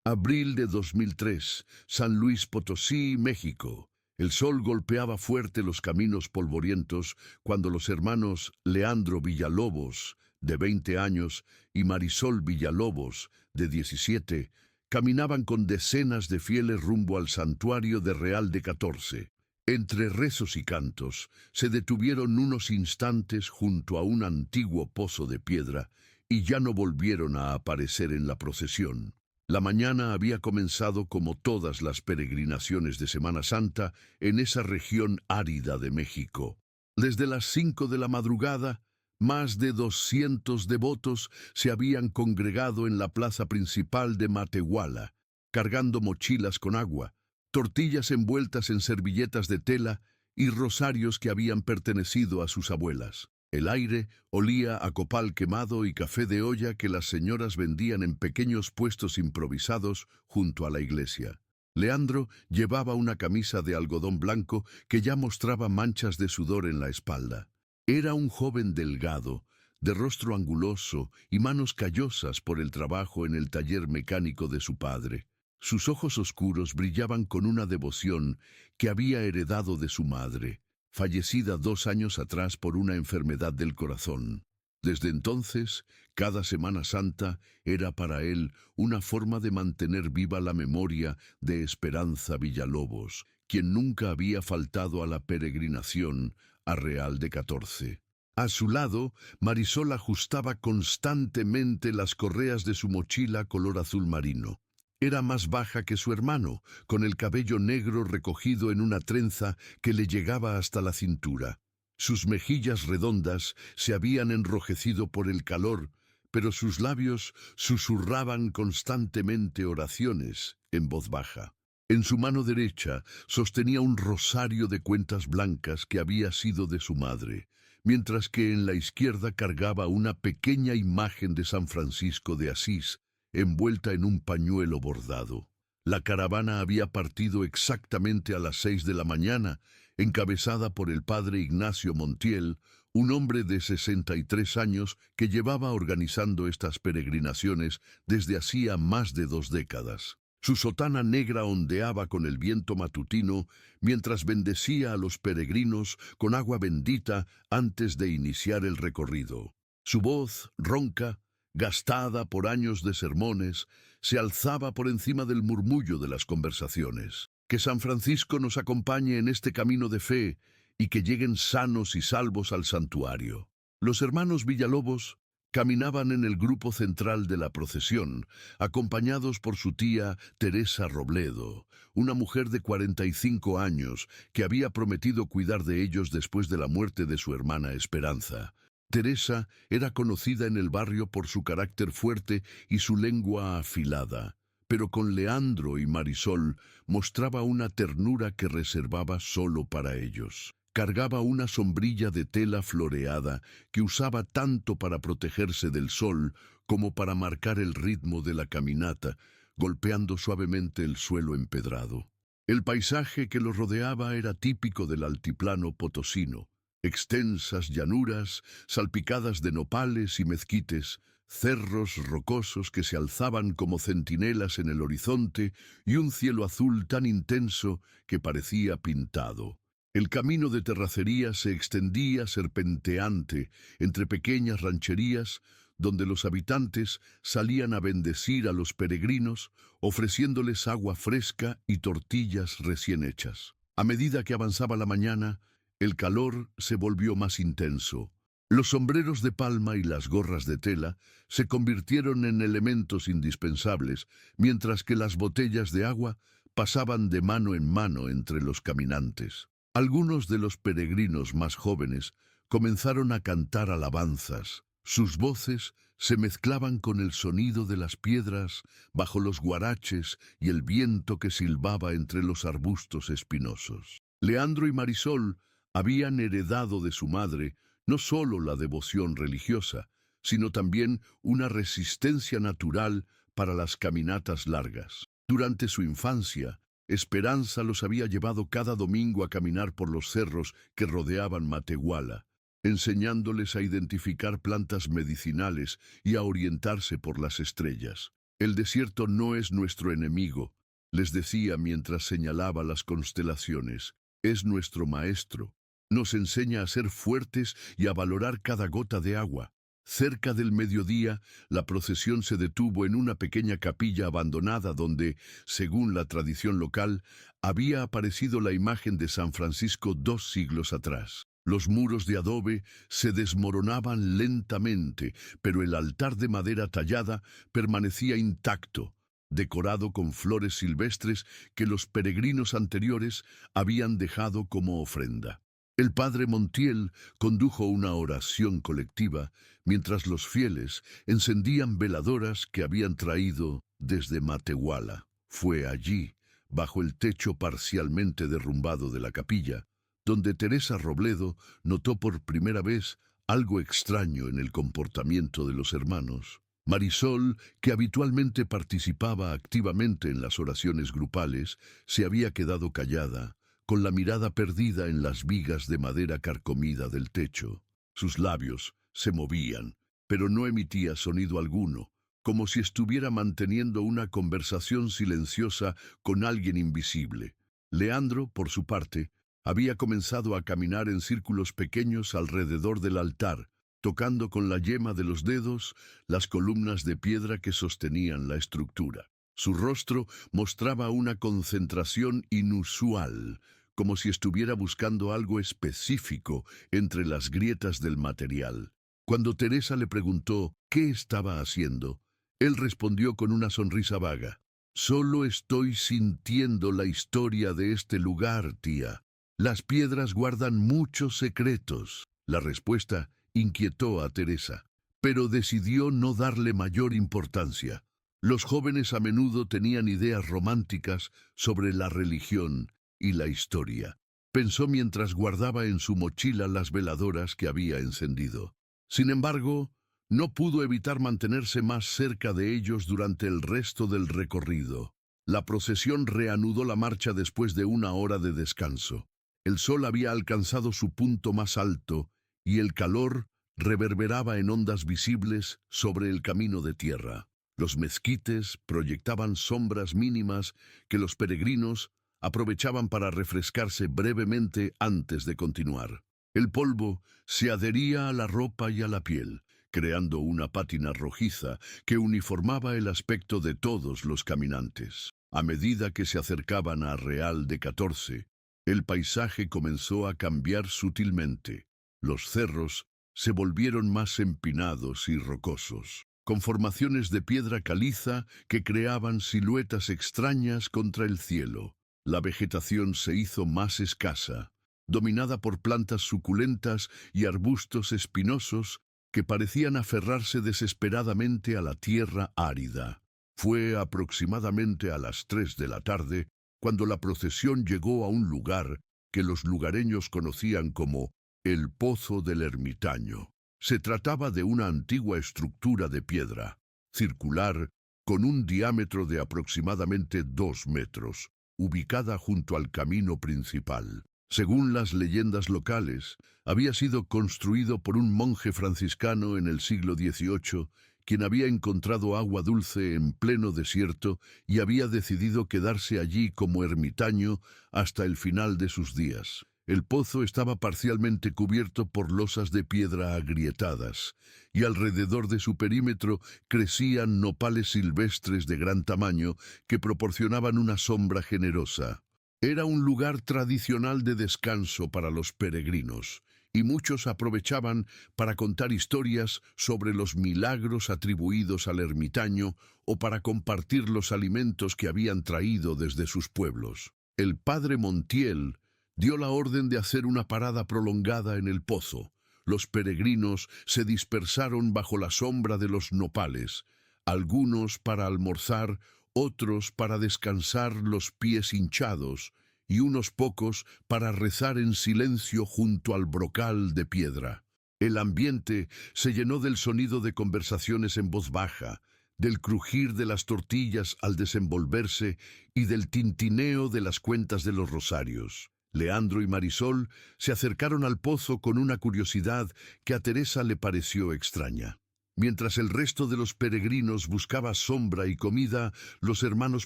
Abril de 2003, San Luis Potosí, México. El sol golpeaba fuerte los caminos polvorientos cuando los hermanos Leandro Villalobos, de 20 años, y Marisol Villalobos, de 17, caminaban con decenas de fieles rumbo al santuario de Real de 14. Entre rezos y cantos, se detuvieron unos instantes junto a un antiguo pozo de piedra y ya no volvieron a aparecer en la procesión. La mañana había comenzado como todas las peregrinaciones de Semana Santa en esa región árida de México. Desde las 5 de la madrugada, más de 200 devotos se habían congregado en la plaza principal de Matehuala, cargando mochilas con agua, tortillas envueltas en servilletas de tela y rosarios que habían pertenecido a sus abuelas. El aire olía a copal quemado y café de olla que las señoras vendían en pequeños puestos improvisados junto a la iglesia. Leandro llevaba una camisa de algodón blanco que ya mostraba manchas de sudor en la espalda. Era un joven delgado, de rostro anguloso y manos callosas por el trabajo en el taller mecánico de su padre. Sus ojos oscuros brillaban con una devoción que había heredado de su madre, fallecida 2 años atrás por una enfermedad del corazón. Desde entonces, cada Semana Santa era para él una forma de mantener viva la memoria de Esperanza Villalobos, quien nunca había faltado a la peregrinación a Real de 14. A su lado, Marisol ajustaba constantemente las correas de su mochila color azul marino. Era más baja que su hermano, con el cabello negro recogido en una trenza que le llegaba hasta la cintura. Sus mejillas redondas se habían enrojecido por el calor, pero sus labios susurraban constantemente oraciones en voz baja. En su mano derecha sostenía un rosario de cuentas blancas que había sido de su madre, mientras que en la izquierda cargaba una pequeña imagen de San Francisco de Asís, envuelta en un pañuelo bordado. La caravana había partido exactamente a las 6 de la mañana, encabezada por el padre Ignacio Montiel, un hombre de 63 años que llevaba organizando estas peregrinaciones desde hacía más de 2 décadas. Su sotana negra ondeaba con el viento matutino mientras bendecía a los peregrinos con agua bendita antes de iniciar el recorrido. Su voz, ronca, gastada por años de sermones, se alzaba por encima del murmullo de las conversaciones. Que San Francisco nos acompañe en este camino de fe y que lleguen sanos y salvos al santuario. Los hermanos Villalobos caminaban en el grupo central de la procesión, acompañados por su tía Teresa Robledo, una mujer de 45 años que había prometido cuidar de ellos después de la muerte de su hermana Esperanza. Teresa era conocida en el barrio por su carácter fuerte y su lengua afilada, pero con Leandro y Marisol mostraba una ternura que reservaba solo para ellos. Cargaba una sombrilla de tela floreada que usaba tanto para protegerse del sol como para marcar el ritmo de la caminata, golpeando suavemente el suelo empedrado. El paisaje que los rodeaba era típico del altiplano potosino. Extensas llanuras, salpicadas de nopales y mezquites, cerros rocosos que se alzaban como centinelas en el horizonte y un cielo azul tan intenso que parecía pintado. El camino de terracería se extendía serpenteante entre pequeñas rancherías donde los habitantes salían a bendecir a los peregrinos, ofreciéndoles agua fresca y tortillas recién hechas. A medida que avanzaba la mañana, el calor se volvió más intenso. Los sombreros de palma y las gorras de tela se convirtieron en elementos indispensables, mientras que las botellas de agua pasaban de mano en mano entre los caminantes. Algunos de los peregrinos más jóvenes comenzaron a cantar alabanzas. Sus voces se mezclaban con el sonido de las piedras bajo los guaraches y el viento que silbaba entre los arbustos espinosos. Leandro y Marisol habían heredado de su madre no solo la devoción religiosa, sino también una resistencia natural para las caminatas largas. Durante su infancia, Esperanza los había llevado cada domingo a caminar por los cerros que rodeaban Matehuala, enseñándoles a identificar plantas medicinales y a orientarse por las estrellas. El desierto no es nuestro enemigo, les decía mientras señalaba las constelaciones. Es nuestro maestro. Nos enseña a ser fuertes y a valorar cada gota de agua. Cerca del mediodía, la procesión se detuvo en una pequeña capilla abandonada donde, según la tradición local, había aparecido la imagen de San Francisco 2 siglos atrás. Los muros de adobe se desmoronaban lentamente, pero el altar de madera tallada permanecía intacto, decorado con flores silvestres que los peregrinos anteriores habían dejado como ofrenda. El padre Montiel condujo una oración colectiva mientras los fieles encendían veladoras que habían traído desde Matehuala. Fue allí, bajo el techo parcialmente derrumbado de la capilla, donde Teresa Robledo notó por primera vez algo extraño en el comportamiento de los hermanos. Marisol, que habitualmente participaba activamente en las oraciones grupales, se había quedado callada, con la mirada perdida en las vigas de madera carcomida del techo. Sus labios se movían, pero no emitía sonido alguno, como si estuviera manteniendo una conversación silenciosa con alguien invisible. Leandro, por su parte, había comenzado a caminar en círculos pequeños alrededor del altar, tocando con la yema de los dedos las columnas de piedra que sostenían la estructura. Su rostro mostraba una concentración inusual, como si estuviera buscando algo específico entre las grietas del material. Cuando Teresa le preguntó qué estaba haciendo, él respondió con una sonrisa vaga. «Solo estoy sintiendo la historia de este lugar, tía. Las piedras guardan muchos secretos». La respuesta inquietó a Teresa, pero decidió no darle mayor importancia. Los jóvenes a menudo tenían ideas románticas sobre la religión y la historia, pensó mientras guardaba en su mochila las veladoras que había encendido. Sin embargo, no pudo evitar mantenerse más cerca de ellos durante el resto del recorrido. La procesión reanudó la marcha después de una hora de descanso. El sol había alcanzado su punto más alto y el calor reverberaba en ondas visibles sobre el camino de tierra. Los mezquites proyectaban sombras mínimas que los peregrinos aprovechaban para refrescarse brevemente antes de continuar. El polvo se adhería a la ropa y a la piel, creando una pátina rojiza que uniformaba el aspecto de todos los caminantes. A medida que se acercaban a Real de 14, el paisaje comenzó a cambiar sutilmente. Los cerros se volvieron más empinados y rocosos, con formaciones de piedra caliza que creaban siluetas extrañas contra el cielo. La vegetación se hizo más escasa, dominada por plantas suculentas y arbustos espinosos que parecían aferrarse desesperadamente a la tierra árida. Fue aproximadamente a las 3 de la tarde cuando la procesión llegó a un lugar que los lugareños conocían como el Pozo del Ermitaño. Se trataba de una antigua estructura de piedra, circular, con un diámetro de aproximadamente 2 metros, ubicada junto al camino principal. Según las leyendas locales, había sido construido por un monje franciscano en el siglo XVIII, quien había encontrado agua dulce en pleno desierto y había decidido quedarse allí como ermitaño hasta el final de sus días. El pozo estaba parcialmente cubierto por losas de piedra agrietadas, y alrededor de su perímetro crecían nopales silvestres de gran tamaño que proporcionaban una sombra generosa. Era un lugar tradicional de descanso para los peregrinos, y muchos aprovechaban para contar historias sobre los milagros atribuidos al ermitaño o para compartir los alimentos que habían traído desde sus pueblos. El padre Montiel dio la orden de hacer una parada prolongada en el pozo. Los peregrinos se dispersaron bajo la sombra de los nopales, algunos para almorzar, otros para descansar los pies hinchados, y unos pocos para rezar en silencio junto al brocal de piedra. El ambiente se llenó del sonido de conversaciones en voz baja, del crujir de las tortillas al desenvolverse y del tintineo de las cuentas de los rosarios. Leandro y Marisol se acercaron al pozo con una curiosidad que a Teresa le pareció extraña. Mientras el resto de los peregrinos buscaba sombra y comida, los hermanos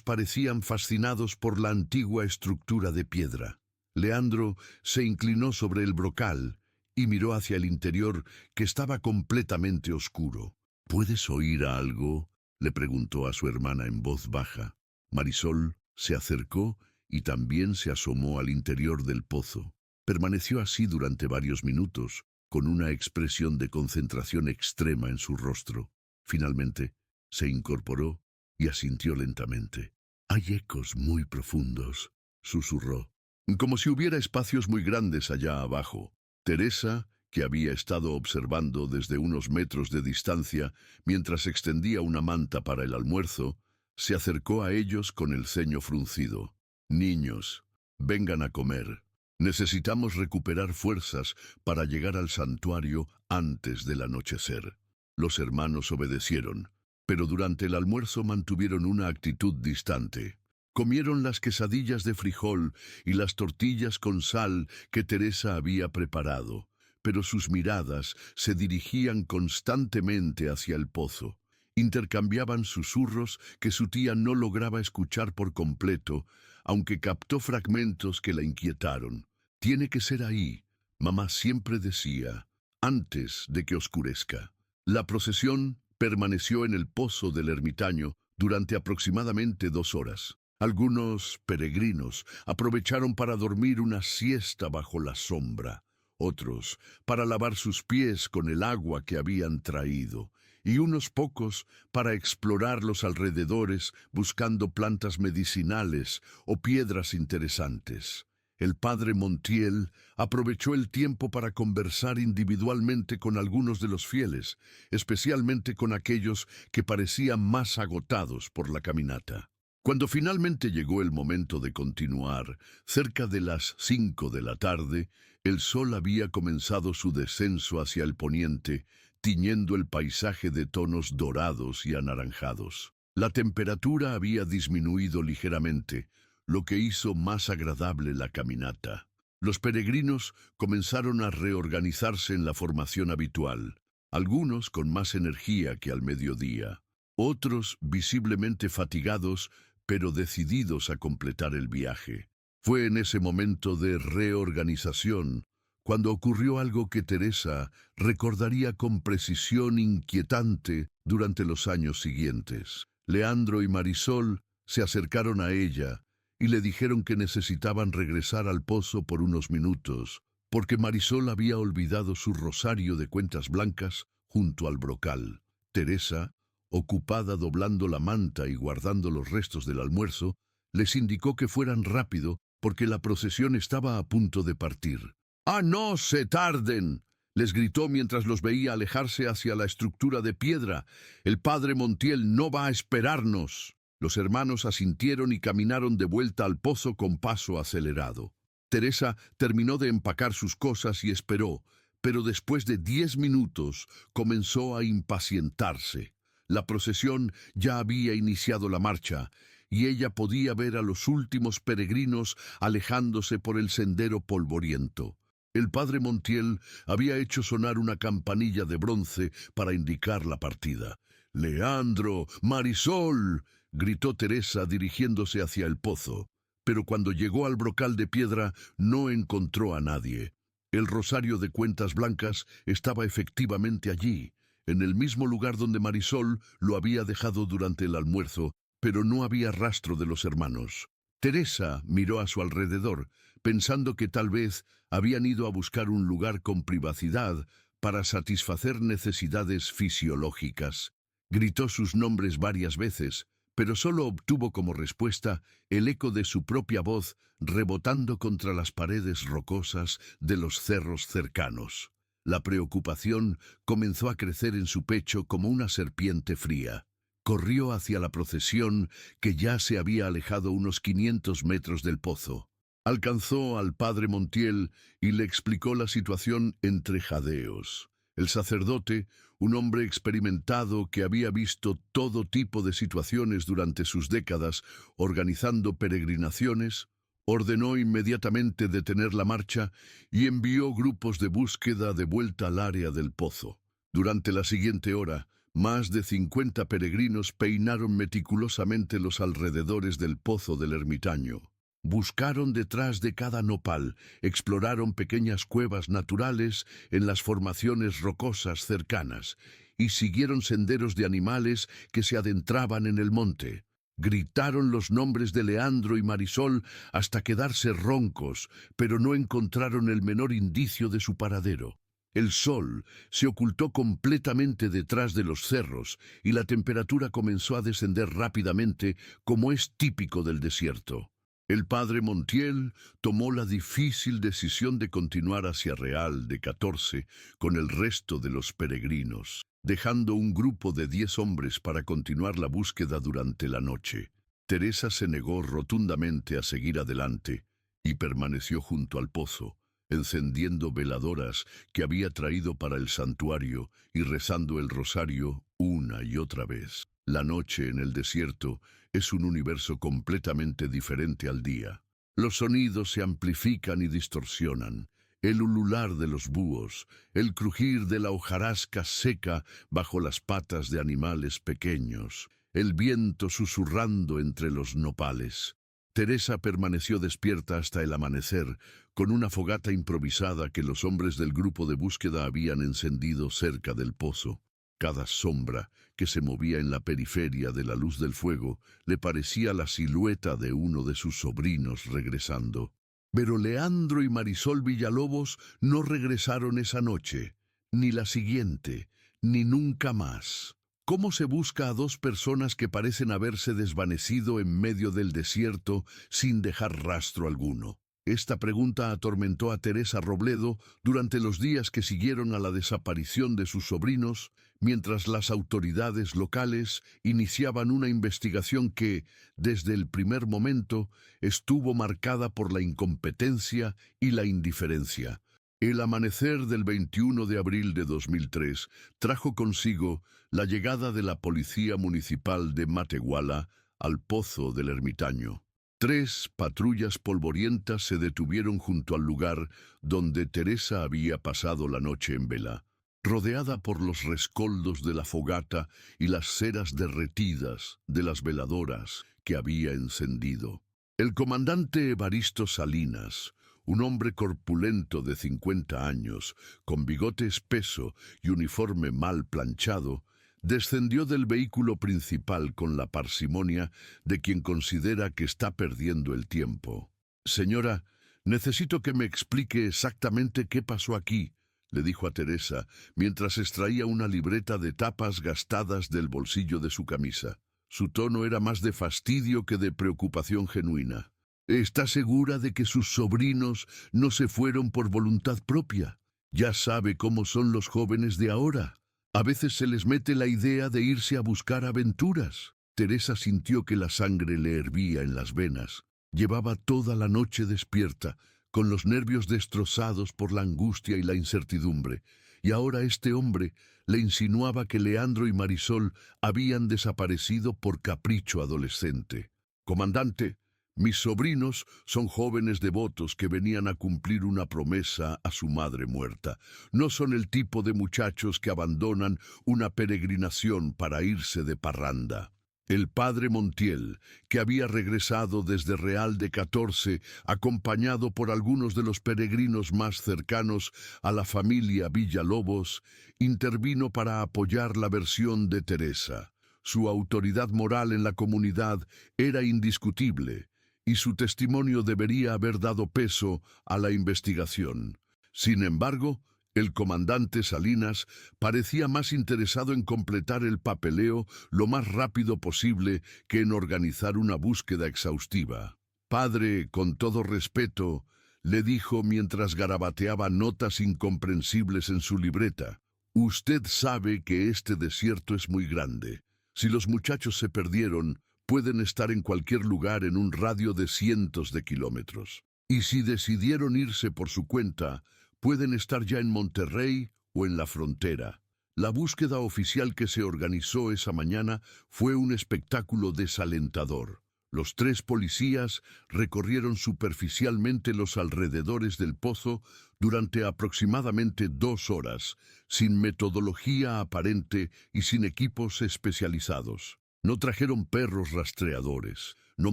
parecían fascinados por la antigua estructura de piedra. Leandro se inclinó sobre el brocal y miró hacia el interior, que estaba completamente oscuro. ¿Puedes oír algo?, le preguntó a su hermana en voz baja. Marisol se acercó y también se asomó al interior del pozo. Permaneció así durante varios minutos, con una expresión de concentración extrema en su rostro. Finalmente, se incorporó y asintió lentamente. «Hay ecos muy profundos», susurró, «como si hubiera espacios muy grandes allá abajo». Teresa, que había estado observando desde unos metros de distancia mientras extendía una manta para el almuerzo, se acercó a ellos con el ceño fruncido. «Niños, vengan a comer. Necesitamos recuperar fuerzas para llegar al santuario antes del anochecer». Los hermanos obedecieron, pero durante el almuerzo mantuvieron una actitud distante. Comieron las quesadillas de frijol y las tortillas con sal que Teresa había preparado, pero sus miradas se dirigían constantemente hacia el pozo. Intercambiaban susurros que su tía no lograba escuchar por completo, aunque captó fragmentos que la inquietaron. «Tiene que ser ahí», mamá siempre decía, «antes de que oscurezca». La procesión permaneció en el pozo del ermitaño durante aproximadamente 2 horas. Algunos peregrinos aprovecharon para dormir una siesta bajo la sombra, otros para lavar sus pies con el agua que habían traído, y unos pocos para explorar los alrededores buscando plantas medicinales o piedras interesantes. El padre Montiel aprovechó el tiempo para conversar individualmente con algunos de los fieles, especialmente con aquellos que parecían más agotados por la caminata. Cuando finalmente llegó el momento de continuar, cerca de las 5 de la tarde, el sol había comenzado su descenso hacia el poniente, tiñendo el paisaje de tonos dorados y anaranjados. La temperatura había disminuido ligeramente, lo que hizo más agradable la caminata. Los peregrinos comenzaron a reorganizarse en la formación habitual, algunos con más energía que al mediodía, otros visiblemente fatigados, pero decididos a completar el viaje. Fue en ese momento de reorganización cuando ocurrió algo que Teresa recordaría con precisión inquietante durante los años siguientes. Leandro y Marisol se acercaron a ella y le dijeron que necesitaban regresar al pozo por unos minutos, porque Marisol había olvidado su rosario de cuentas blancas junto al brocal. Teresa, ocupada doblando la manta y guardando los restos del almuerzo, les indicó que fueran rápido porque la procesión estaba a punto de partir. «¡Ah, no se tarden!», les gritó mientras los veía alejarse hacia la estructura de piedra. «El padre Montiel no va a esperarnos». Los hermanos asintieron y caminaron de vuelta al pozo con paso acelerado. Teresa terminó de empacar sus cosas y esperó, pero después de 10 minutos comenzó a impacientarse. La procesión ya había iniciado la marcha, y ella podía ver a los últimos peregrinos alejándose por el sendero polvoriento. El padre Montiel había hecho sonar una campanilla de bronce para indicar la partida. «¡Leandro! ¡Marisol!», gritó Teresa dirigiéndose hacia el pozo. Pero cuando llegó al brocal de piedra no encontró a nadie. El rosario de cuentas blancas estaba efectivamente allí, en el mismo lugar donde Marisol lo había dejado durante el almuerzo, pero no había rastro de los hermanos. Teresa miró a su alrededor, pensando que tal vez habían ido a buscar un lugar con privacidad para satisfacer necesidades fisiológicas. Gritó sus nombres varias veces, pero solo obtuvo como respuesta el eco de su propia voz rebotando contra las paredes rocosas de los cerros cercanos. La preocupación comenzó a crecer en su pecho como una serpiente fría. Corrió hacia la procesión, que ya se había alejado unos 500 metros del pozo. Alcanzó al padre Montiel y le explicó la situación entre jadeos. El sacerdote, un hombre experimentado que había visto todo tipo de situaciones durante sus décadas organizando peregrinaciones, ordenó inmediatamente detener la marcha y envió grupos de búsqueda de vuelta al área del pozo. Durante la siguiente hora, Más de 50 peregrinos peinaron meticulosamente los alrededores del pozo del ermitaño. Buscaron detrás de cada nopal, exploraron pequeñas cuevas naturales en las formaciones rocosas cercanas y siguieron senderos de animales que se adentraban en el monte. Gritaron los nombres de Leandro y Marisol hasta quedarse roncos, pero no encontraron el menor indicio de su paradero. El sol se ocultó completamente detrás de los cerros y la temperatura comenzó a descender rápidamente, como es típico del desierto. El padre Montiel tomó la difícil decisión de continuar hacia Real de 14 con el resto de los peregrinos, dejando un grupo de 10 hombres para continuar la búsqueda durante la noche. Teresa se negó rotundamente a seguir adelante y permaneció junto al pozo, encendiendo veladoras que había traído para el santuario y rezando el rosario una y otra vez. La noche en el desierto es un universo completamente diferente al día. Los sonidos se amplifican y distorsionan. El ulular de los búhos, el crujir de la hojarasca seca bajo las patas de animales pequeños, el viento susurrando entre los nopales. Teresa permaneció despierta hasta el amanecer, con una fogata improvisada que los hombres del grupo de búsqueda habían encendido cerca del pozo. Cada sombra que se movía en la periferia de la luz del fuego le parecía la silueta de uno de sus sobrinos regresando. Pero Leandro y Marisol Villalobos no regresaron esa noche, ni la siguiente, ni nunca más. ¿Cómo se busca a dos personas que parecen haberse desvanecido en medio del desierto sin dejar rastro alguno? Esta pregunta atormentó a Teresa Robledo durante los días que siguieron a la desaparición de sus sobrinos, mientras las autoridades locales iniciaban una investigación que, desde el primer momento, estuvo marcada por la incompetencia y la indiferencia. El amanecer del 21 de abril de 2003 trajo consigo la llegada de la Policía Municipal de Matehuala al Pozo del Ermitaño. 3 patrullas polvorientas se detuvieron junto al lugar donde Teresa había pasado la noche en vela, rodeada por los rescoldos de la fogata y las ceras derretidas de las veladoras que había encendido. El comandante Evaristo Salinas, un hombre corpulento de 50 años, con bigote espeso y uniforme mal planchado, descendió del vehículo principal con la parsimonia de quien considera que está perdiendo el tiempo. «Señora, necesito que me explique exactamente qué pasó aquí», le dijo a Teresa, mientras extraía una libreta de tapas gastadas del bolsillo de su camisa. Su tono era más de fastidio que de preocupación genuina. «¿Está segura de que sus sobrinos no se fueron por voluntad propia? Ya sabe cómo son los jóvenes de ahora. A veces se les mete la idea de irse a buscar aventuras». Teresa sintió que la sangre le hervía en las venas. Llevaba toda la noche despierta, con los nervios destrozados por la angustia y la incertidumbre, y ahora este hombre le insinuaba que Leandro y Marisol habían desaparecido por capricho adolescente. «Comandante, mis sobrinos son jóvenes devotos que venían a cumplir una promesa a su madre muerta. No son el tipo de muchachos que abandonan una peregrinación para irse de parranda». El padre Montiel, que había regresado desde Real de 14, acompañado por algunos de los peregrinos más cercanos a la familia Villalobos, intervino para apoyar la versión de Teresa. Su autoridad moral en la comunidad era indiscutible, y su testimonio debería haber dado peso a la investigación. Sin embargo, el comandante Salinas parecía más interesado en completar el papeleo lo más rápido posible que en organizar una búsqueda exhaustiva. «Padre, con todo respeto», le dijo mientras garabateaba notas incomprensibles en su libreta, «usted sabe que este desierto es muy grande. Si los muchachos se perdieron, pueden estar en cualquier lugar en un radio de cientos de kilómetros. Y si decidieron irse por su cuenta, pueden estar ya en Monterrey o en la frontera». La búsqueda oficial que se organizó esa mañana fue un espectáculo desalentador. Los tres policías recorrieron superficialmente los alrededores del pozo durante aproximadamente 2 horas, sin metodología aparente y sin equipos especializados. No trajeron perros rastreadores, no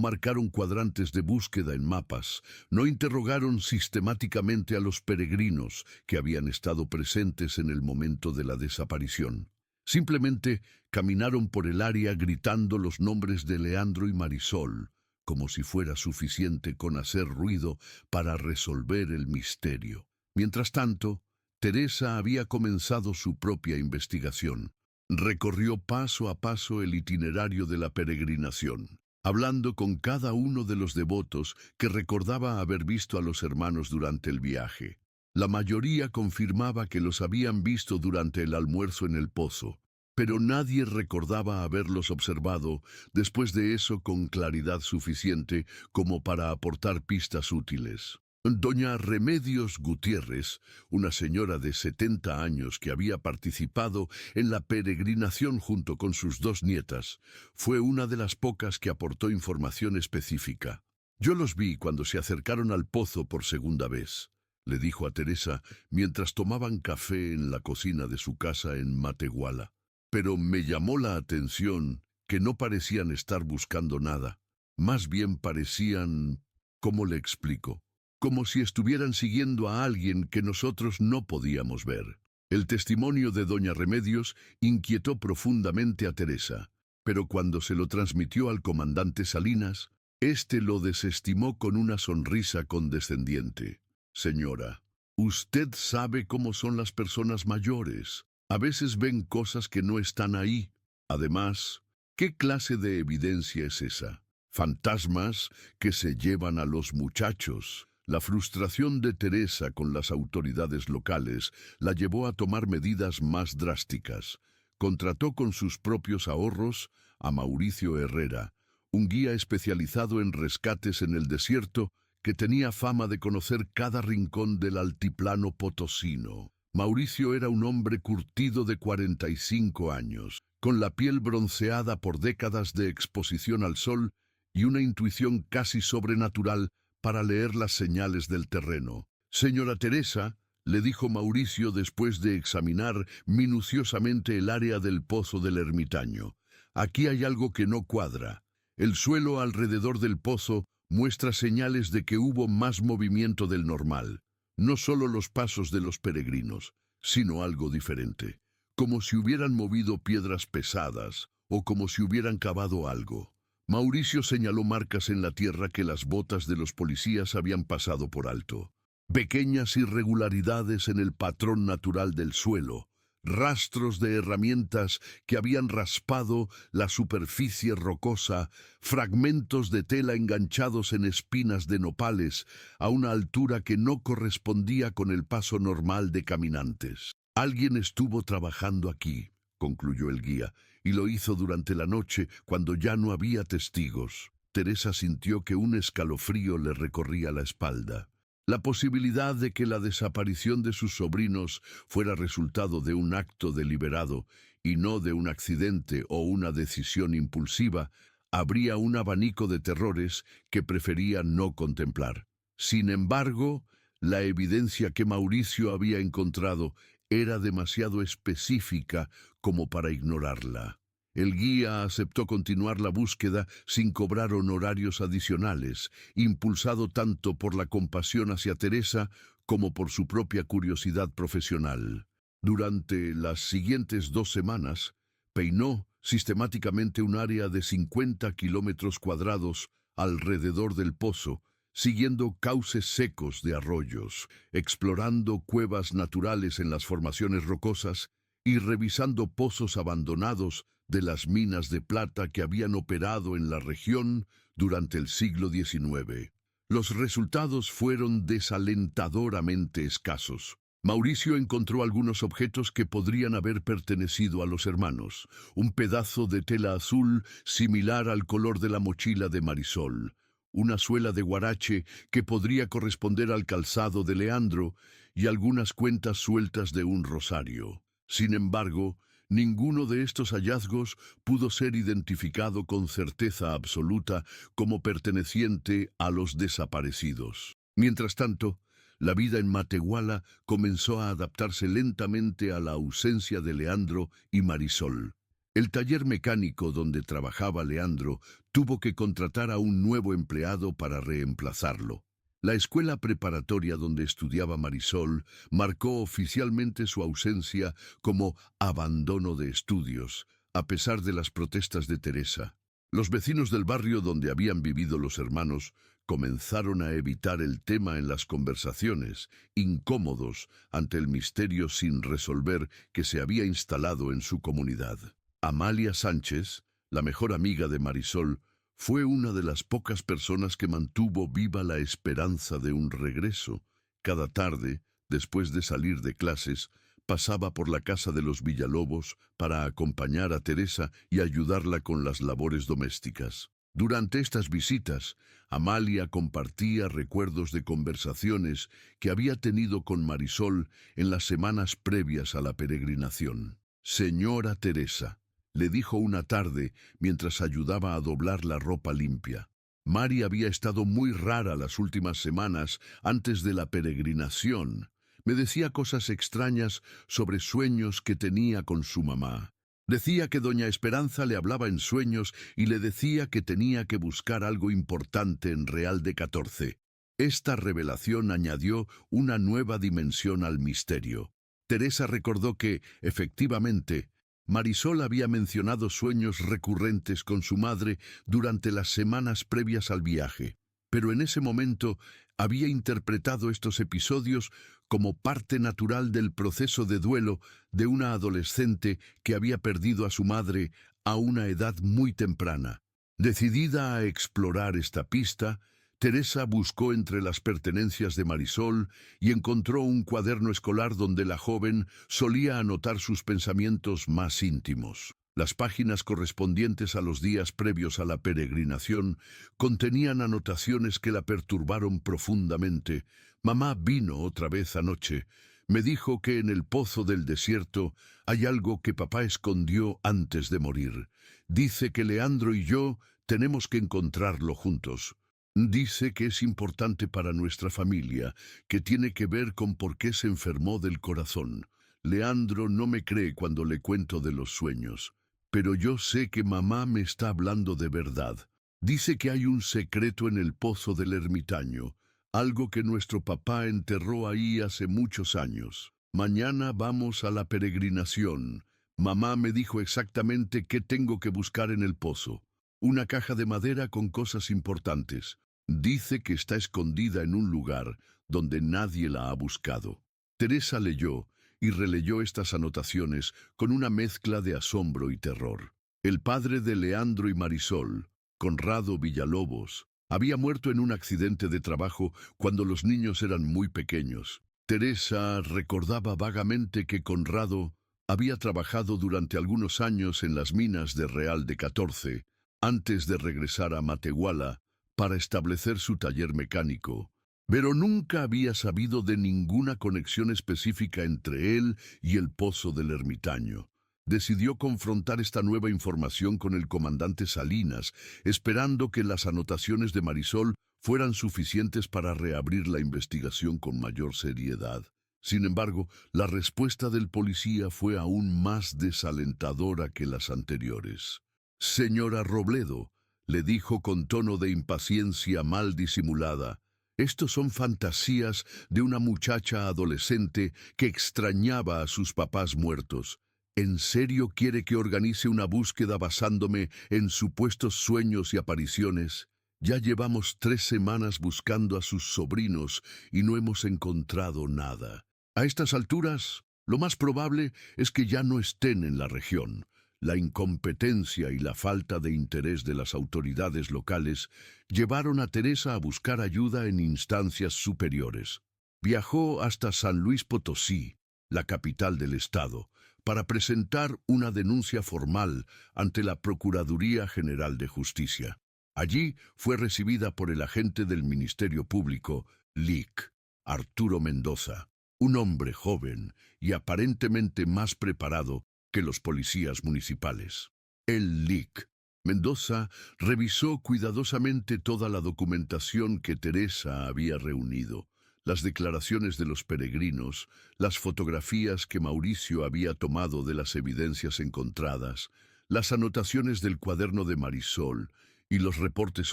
marcaron cuadrantes de búsqueda en mapas, no interrogaron sistemáticamente a los peregrinos que habían estado presentes en el momento de la desaparición. Simplemente caminaron por el área gritando los nombres de Leandro y Marisol, como si fuera suficiente con hacer ruido para resolver el misterio. Mientras tanto, Teresa había comenzado su propia investigación. Recorrió paso a paso el itinerario de la peregrinación, hablando con cada uno de los devotos que recordaba haber visto a los hermanos durante el viaje. La mayoría confirmaba que los habían visto durante el almuerzo en el pozo, pero nadie recordaba haberlos observado después de eso con claridad suficiente como para aportar pistas útiles. Doña Remedios Gutiérrez, una señora de 70 años que había participado en la peregrinación junto con sus 2 nietas, fue una de las pocas que aportó información específica. «Yo los vi cuando se acercaron al pozo por segunda vez», le dijo a Teresa mientras tomaban café en la cocina de su casa en Matehuala. «Pero me llamó la atención que no parecían estar buscando nada. Más bien parecían, ¿cómo le explico? Como si estuvieran siguiendo a alguien que nosotros no podíamos ver». El testimonio de doña Remedios inquietó profundamente a Teresa, pero cuando se lo transmitió al comandante Salinas, éste lo desestimó con una sonrisa condescendiente. «Señora, usted sabe cómo son las personas mayores. A veces ven cosas que no están ahí. Además, ¿qué clase de evidencia es esa? Fantasmas que se llevan a los muchachos». La frustración de Teresa con las autoridades locales la llevó a tomar medidas más drásticas. Contrató con sus propios ahorros a Mauricio Herrera, un guía especializado en rescates en el desierto que tenía fama de conocer cada rincón del altiplano potosino. Mauricio era un hombre curtido de 45 años, con la piel bronceada por décadas de exposición al sol y una intuición casi sobrenatural para leer las señales del terreno. «Señora Teresa», le dijo Mauricio después de examinar minuciosamente el área del pozo del ermitaño, «aquí hay algo que no cuadra. El suelo alrededor del pozo muestra señales de que hubo más movimiento del normal. No solo los pasos de los peregrinos, sino algo diferente, como si hubieran movido piedras pesadas o como si hubieran cavado algo». Mauricio señaló marcas en la tierra que las botas de los policías habían pasado por alto. Pequeñas irregularidades en el patrón natural del suelo, rastros de herramientas que habían raspado la superficie rocosa, fragmentos de tela enganchados en espinas de nopales a una altura que no correspondía con el paso normal de caminantes. «Alguien estuvo trabajando aquí», concluyó el guía, «y lo hizo durante la noche cuando ya no había testigos». Teresa sintió que un escalofrío le recorría la espalda. La posibilidad de que la desaparición de sus sobrinos fuera resultado de un acto deliberado y no de un accidente o una decisión impulsiva abría un abanico de terrores que prefería no contemplar. Sin embargo, la evidencia que Mauricio había encontrado era demasiado específica como para ignorarla. El guía aceptó continuar la búsqueda sin cobrar honorarios adicionales, impulsado tanto por la compasión hacia Teresa como por su propia curiosidad profesional. Durante las siguientes 2 semanas, peinó sistemáticamente un área de 50 kilómetros cuadrados alrededor del pozo, siguiendo cauces secos de arroyos, explorando cuevas naturales en las formaciones rocosas y revisando pozos abandonados de las minas de plata que habían operado en la región durante el siglo XIX. Los resultados fueron desalentadoramente escasos. Mauricio encontró algunos objetos que podrían haber pertenecido a los hermanos. Un pedazo de tela azul similar al color de la mochila de Marisol, una suela de huarache que podría corresponder al calzado de Leandro y algunas cuentas sueltas de un rosario. Sin embargo, Ninguno de estos hallazgos pudo ser identificado con certeza absoluta como perteneciente a los desaparecidos. Mientras tanto, la vida en Matehuala comenzó a adaptarse lentamente a la ausencia de Leandro y Marisol. El taller mecánico donde trabajaba Leandro tuvo que contratar a un nuevo empleado para reemplazarlo. La escuela preparatoria donde estudiaba Marisol marcó oficialmente su ausencia como abandono de estudios, a pesar de las protestas de Teresa. Los vecinos del barrio donde habían vivido los hermanos comenzaron a evitar el tema en las conversaciones, incómodos ante el misterio sin resolver que se había instalado en su comunidad. Amalia Sánchez, la mejor amiga de Marisol, fue una de las pocas personas que mantuvo viva la esperanza de un regreso. Cada tarde, después de salir de clases, pasaba por la casa de los Villalobos para acompañar a Teresa y ayudarla con las labores domésticas. Durante estas visitas, Amalia compartía recuerdos de conversaciones que había tenido con Marisol en las semanas previas a la peregrinación. «Señora Teresa», le dijo una tarde mientras ayudaba a doblar la ropa limpia. Mari había estado muy rara las últimas semanas antes de la peregrinación. Me decía cosas extrañas sobre sueños que tenía con su mamá. Decía que doña Esperanza le hablaba en sueños y le decía que tenía que buscar algo importante en Real de 14. Esta revelación añadió una nueva dimensión al misterio. Teresa recordó que, efectivamente, Marisol había mencionado sueños recurrentes con su madre durante las semanas previas al viaje, pero en ese momento había interpretado estos episodios como parte natural del proceso de duelo de una adolescente que había perdido a su madre a una edad muy temprana. Decidida a explorar esta pista, Teresa buscó entre las pertenencias de Marisol y encontró un cuaderno escolar donde la joven solía anotar sus pensamientos más íntimos. Las páginas correspondientes a los días previos a la peregrinación contenían anotaciones que la perturbaron profundamente. «Mamá vino otra vez anoche. Me dijo que en el pozo del desierto hay algo que papá escondió antes de morir. Dice que Leandro y yo tenemos que encontrarlo juntos. Dice que es importante para nuestra familia, que tiene que ver con por qué se enfermó del corazón. Leandro no me cree cuando le cuento de los sueños, pero yo sé que mamá me está hablando de verdad. Dice que hay un secreto en el pozo del ermitaño, algo que nuestro papá enterró ahí hace muchos años. Mañana vamos a la peregrinación. Mamá me dijo exactamente qué tengo que buscar en el pozo. Una caja de madera con cosas importantes. Dice que está escondida en un lugar donde nadie la ha buscado». Teresa leyó y releyó estas anotaciones con una mezcla de asombro y terror. El padre de Leandro y Marisol, Conrado Villalobos, había muerto en un accidente de trabajo cuando los niños eran muy pequeños. Teresa recordaba vagamente que Conrado había trabajado durante algunos años en las minas de Real de 14, antes de regresar a Matehuala para establecer su taller mecánico, pero nunca había sabido de ninguna conexión específica entre él y el pozo del ermitaño. Decidió confrontar esta nueva información con el comandante Salinas, esperando que las anotaciones de Marisol fueran suficientes para reabrir la investigación con mayor seriedad. Sin embargo, la respuesta del policía fue aún más desalentadora que las anteriores. «Señora Robledo», le dijo con tono de impaciencia mal disimulada, «estos son fantasías de una muchacha adolescente que extrañaba a sus papás muertos. ¿En serio quiere que organice una búsqueda basándome en supuestos sueños y apariciones? Ya llevamos 3 semanas buscando a sus sobrinos y no hemos encontrado nada. A estas alturas, lo más probable es que ya no estén en la región». La incompetencia y la falta de interés de las autoridades locales llevaron a Teresa a buscar ayuda en instancias superiores. Viajó hasta San Luis Potosí, la capital del estado, para presentar una denuncia formal ante la Procuraduría General de Justicia. Allí fue recibida por el agente del Ministerio Público, LIC, Arturo Mendoza, un hombre joven y aparentemente más preparado que los policías municipales. El LIC. Mendoza revisó cuidadosamente toda la documentación que Teresa había reunido, las declaraciones de los peregrinos, las fotografías que Mauricio había tomado de las evidencias encontradas, las anotaciones del cuaderno de Marisol y los reportes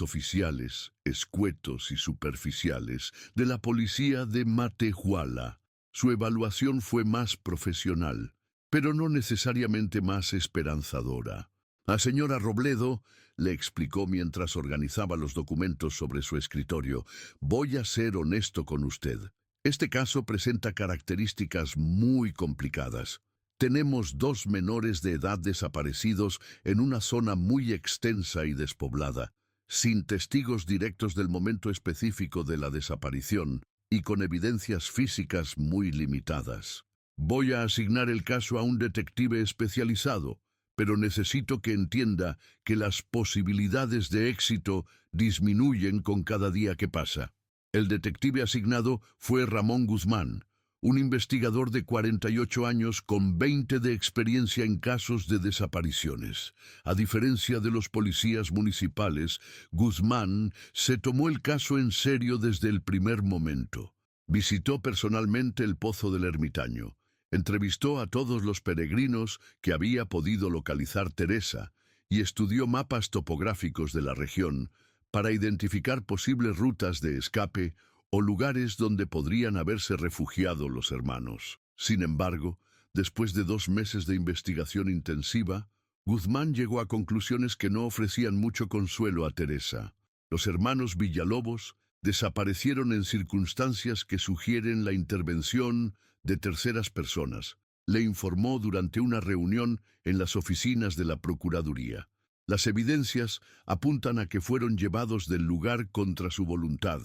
oficiales, escuetos y superficiales, de la policía de Matehuala. Su evaluación fue más profesional, pero no necesariamente más esperanzadora. La señora Robledo le explicó mientras organizaba los documentos sobre su escritorio: voy a ser honesto con usted. Este caso presenta características muy complicadas. Tenemos 2 menores de edad desaparecidos en una zona muy extensa y despoblada, sin testigos directos del momento específico de la desaparición y con evidencias físicas muy limitadas. Voy a asignar el caso a un detective especializado, pero necesito que entienda que las posibilidades de éxito disminuyen con cada día que pasa. El detective asignado fue Ramón Guzmán, un investigador de 48 años con 20 de experiencia en casos de desapariciones. A diferencia de los policías municipales, Guzmán se tomó el caso en serio desde el primer momento. Visitó personalmente el Pozo del Ermitaño. Entrevistó a todos los peregrinos que había podido localizar Teresa y estudió mapas topográficos de la región para identificar posibles rutas de escape o lugares donde podrían haberse refugiado los hermanos. Sin embargo, después de 2 meses de investigación intensiva, Guzmán llegó a conclusiones que no ofrecían mucho consuelo a Teresa. Los hermanos Villalobos desaparecieron en circunstancias que sugieren la intervención de terceras personas, le informó durante una reunión en las oficinas de la Procuraduría. Las evidencias apuntan a que fueron llevados del lugar contra su voluntad,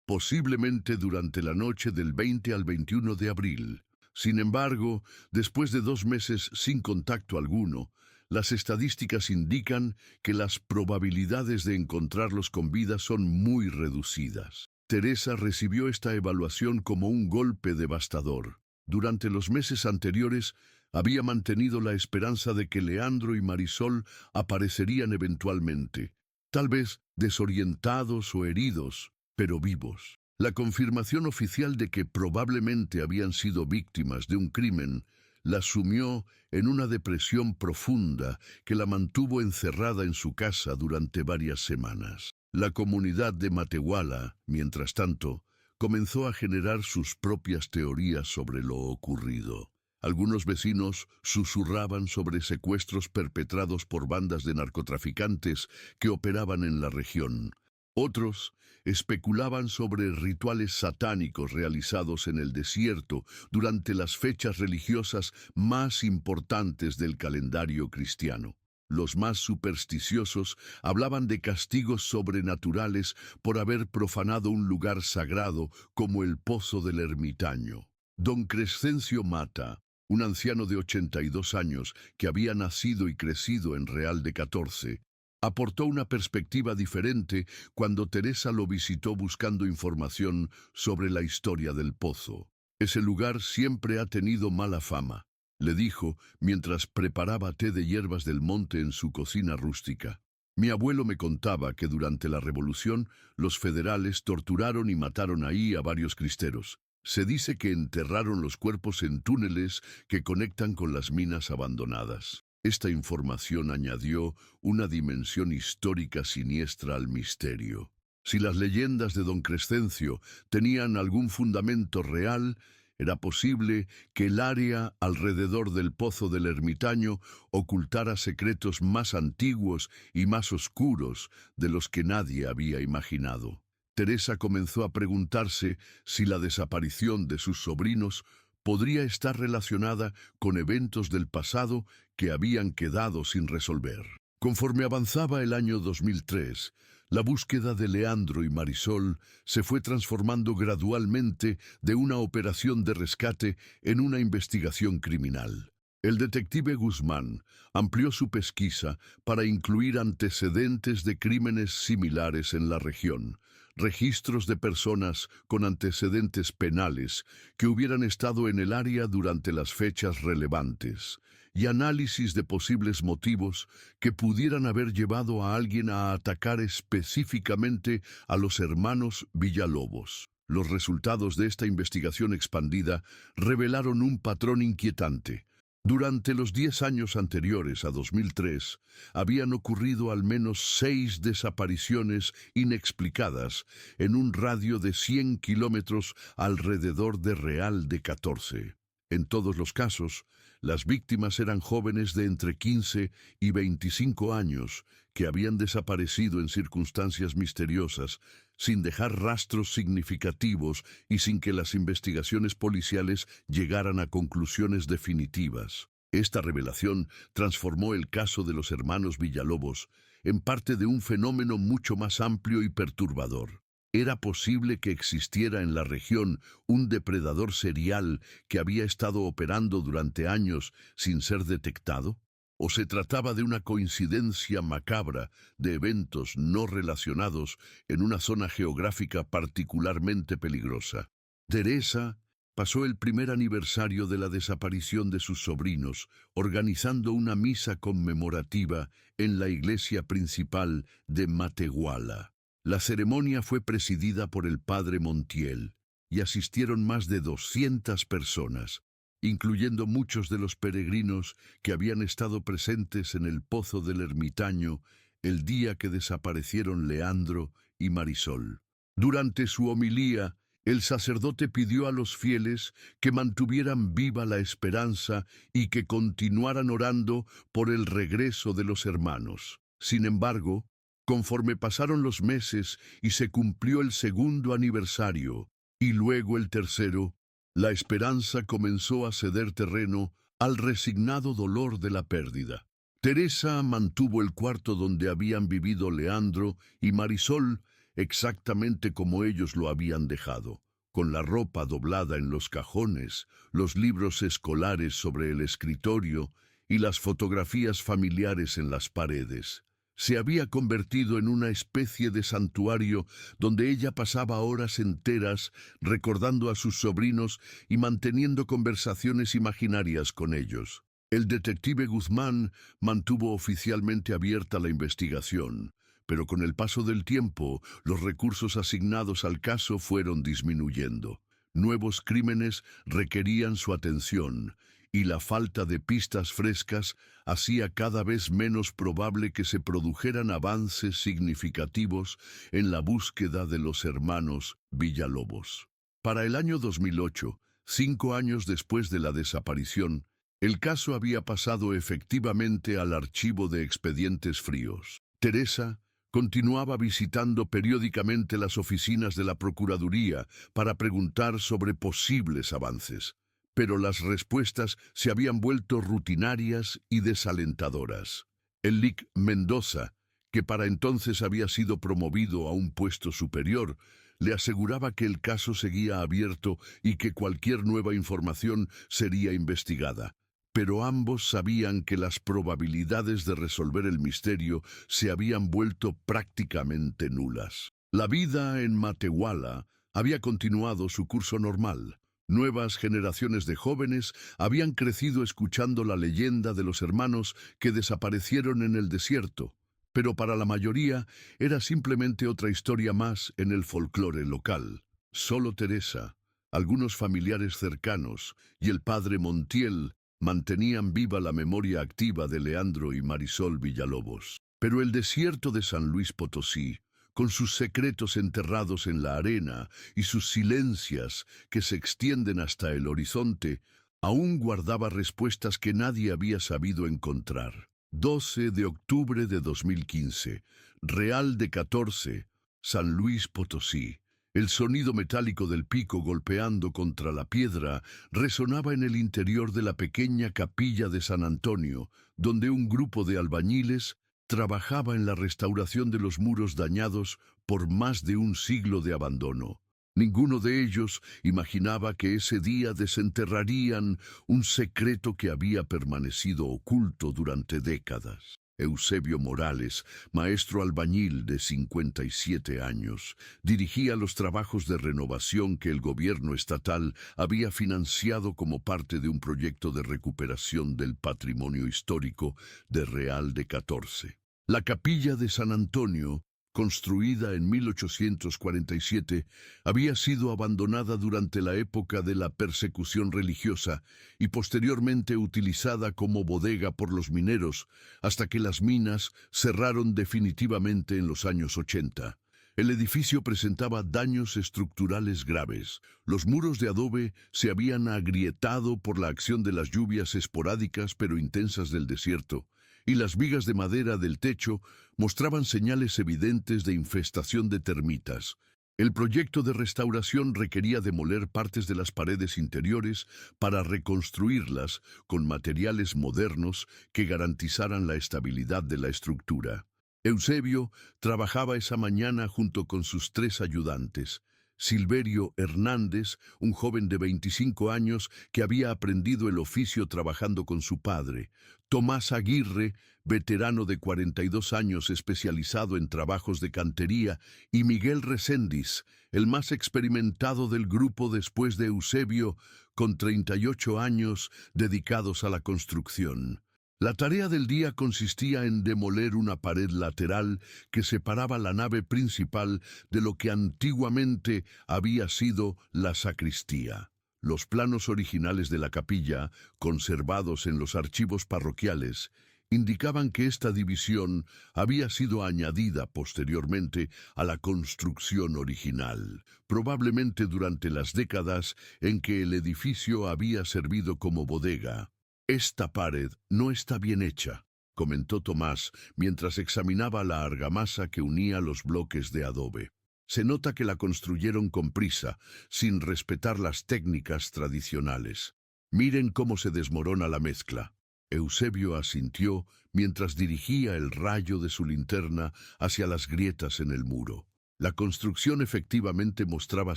posiblemente durante la noche del 20 al 21 de abril. Sin embargo, después de 2 meses sin contacto alguno, las estadísticas indican que las probabilidades de encontrarlos con vida son muy reducidas. Teresa recibió esta evaluación como un golpe devastador. Durante los meses anteriores, había mantenido la esperanza de que Leandro y Marisol aparecerían eventualmente, tal vez desorientados o heridos, pero vivos. La confirmación oficial de que probablemente habían sido víctimas de un crimen la sumió en una depresión profunda que la mantuvo encerrada en su casa durante varias semanas. La comunidad de Matehuala, mientras tanto, comenzó a generar sus propias teorías sobre lo ocurrido. Algunos vecinos susurraban sobre secuestros perpetrados por bandas de narcotraficantes que operaban en la región. Otros especulaban sobre rituales satánicos realizados en el desierto durante las fechas religiosas más importantes del calendario cristiano. Los más supersticiosos hablaban de castigos sobrenaturales por haber profanado un lugar sagrado como el Pozo del Ermitaño. Don Crescencio Mata, un anciano de 82 años que había nacido y crecido en Real de 14, aportó una perspectiva diferente cuando Teresa lo visitó buscando información sobre la historia del pozo. Ese lugar siempre ha tenido mala fama, le dijo mientras preparaba té de hierbas del monte en su cocina rústica. Mi abuelo me contaba que durante la Revolución los federales torturaron y mataron ahí a varios cristeros. Se dice que enterraron los cuerpos en túneles que conectan con las minas abandonadas. Esta información añadió una dimensión histórica siniestra al misterio. Si las leyendas de don Crescencio tenían algún fundamento real, era posible que el área alrededor del Pozo del Ermitaño ocultara secretos más antiguos y más oscuros de los que nadie había imaginado. Teresa comenzó a preguntarse si la desaparición de sus sobrinos podría estar relacionada con eventos del pasado que habían quedado sin resolver. Conforme avanzaba el año 2003, la búsqueda de Leandro y Marisol se fue transformando gradualmente de una operación de rescate en una investigación criminal. El detective Guzmán amplió su pesquisa para incluir antecedentes de crímenes similares en la región, registros de personas con antecedentes penales que hubieran estado en el área durante las fechas relevantes, y análisis de posibles motivos que pudieran haber llevado a alguien a atacar específicamente a los hermanos Villalobos. Los resultados de esta investigación expandida revelaron un patrón inquietante. Durante los 10 años anteriores a 2003, habían ocurrido al menos 6 desapariciones inexplicadas en un radio de 100 kilómetros alrededor de Real de 14. En todos los casos, las víctimas eran jóvenes de entre 15 y 25 años que habían desaparecido en circunstancias misteriosas, sin dejar rastros significativos y sin que las investigaciones policiales llegaran a conclusiones definitivas. Esta revelación transformó el caso de los hermanos Villalobos en parte de un fenómeno mucho más amplio y perturbador. ¿Era posible que existiera en la región un depredador serial que había estado operando durante años sin ser detectado? ¿O se trataba de una coincidencia macabra de eventos no relacionados en una zona geográfica particularmente peligrosa? Teresa pasó el primer aniversario de la desaparición de sus sobrinos, organizando una misa conmemorativa en la iglesia principal de Matehuala. La ceremonia fue presidida por el padre Montiel y asistieron más de 200 personas, incluyendo muchos de los peregrinos que habían estado presentes en el Pozo del Ermitaño el día que desaparecieron Leandro y Marisol. Durante su homilía, el sacerdote pidió a los fieles que mantuvieran viva la esperanza y que continuaran orando por el regreso de los hermanos. Sin embargo, conforme pasaron los meses y se cumplió el segundo aniversario, y luego el tercero, la esperanza comenzó a ceder terreno al resignado dolor de la pérdida. Teresa mantuvo el cuarto donde habían vivido Leandro y Marisol exactamente como ellos lo habían dejado, con la ropa doblada en los cajones, los libros escolares sobre el escritorio y las fotografías familiares en las paredes. Se había convertido en una especie de santuario donde ella pasaba horas enteras recordando a sus sobrinos y manteniendo conversaciones imaginarias con ellos. El detective Guzmán mantuvo oficialmente abierta la investigación, pero con el paso del tiempo, los recursos asignados al caso fueron disminuyendo. Nuevos crímenes requerían su atención, y la falta de pistas frescas hacía cada vez menos probable que se produjeran avances significativos en la búsqueda de los hermanos Villalobos. Para el año 2008, 5 años después de la desaparición, el caso había pasado efectivamente al archivo de expedientes fríos. Teresa continuaba visitando periódicamente las oficinas de la Procuraduría para preguntar sobre posibles avances, pero las respuestas se habían vuelto rutinarias y desalentadoras. El Lic Mendoza, que para entonces había sido promovido a un puesto superior, le aseguraba que el caso seguía abierto y que cualquier nueva información sería investigada. Pero ambos sabían que las probabilidades de resolver el misterio se habían vuelto prácticamente nulas. La vida en Matehuala había continuado su curso normal. Nuevas generaciones de jóvenes habían crecido escuchando la leyenda de los hermanos que desaparecieron en el desierto, pero para la mayoría era simplemente otra historia más en el folclore local. Solo Teresa, algunos familiares cercanos y el padre Montiel mantenían viva la memoria activa de Leandro y Marisol Villalobos. Pero el desierto de San Luis Potosí, con sus secretos enterrados en la arena y sus silencias que se extienden hasta el horizonte, aún guardaba respuestas que nadie había sabido encontrar. 12 de octubre de 2015, Real de 14, San Luis Potosí. El sonido metálico del pico golpeando contra la piedra resonaba en el interior de la pequeña capilla de San Antonio, donde un grupo de albañiles trabajaba en la restauración de los muros dañados por más de un siglo de abandono. Ninguno de ellos imaginaba que ese día desenterrarían un secreto que había permanecido oculto durante décadas. Eusebio Morales, maestro albañil de 57 años, dirigía los trabajos de renovación que el gobierno estatal había financiado como parte de un proyecto de recuperación del patrimonio histórico de Real de 14. La capilla de San Antonio, construida en 1847, había sido abandonada durante la época de la persecución religiosa y posteriormente utilizada como bodega por los mineros hasta que las minas cerraron definitivamente en los años 80. El edificio presentaba daños estructurales graves. Los muros de adobe se habían agrietado por la acción de las lluvias esporádicas pero intensas del desierto, y las vigas de madera del techo mostraban señales evidentes de infestación de termitas. El proyecto de restauración requería demoler partes de las paredes interiores para reconstruirlas con materiales modernos que garantizaran la estabilidad de la estructura. Eusebio trabajaba esa mañana junto con sus 3 ayudantes. Silverio Hernández, un joven de 25 años que había aprendido el oficio trabajando con su padre. Tomás Aguirre, veterano de 42 años especializado en trabajos de cantería, y Miguel Reséndiz, el más experimentado del grupo después de Eusebio, con 38 años dedicados a la construcción. La tarea del día consistía en demoler una pared lateral que separaba la nave principal de lo que antiguamente había sido la sacristía. Los planos originales de la capilla, conservados en los archivos parroquiales, indicaban que esta división había sido añadida posteriormente a la construcción original, probablemente durante las décadas en que el edificio había servido como bodega. «Esta pared no está bien hecha», comentó Tomás mientras examinaba la argamasa que unía los bloques de adobe. «Se nota que la construyeron con prisa, sin respetar las técnicas tradicionales. Miren cómo se desmorona la mezcla». Eusebio asintió mientras dirigía el rayo de su linterna hacia las grietas en el muro. La construcción efectivamente mostraba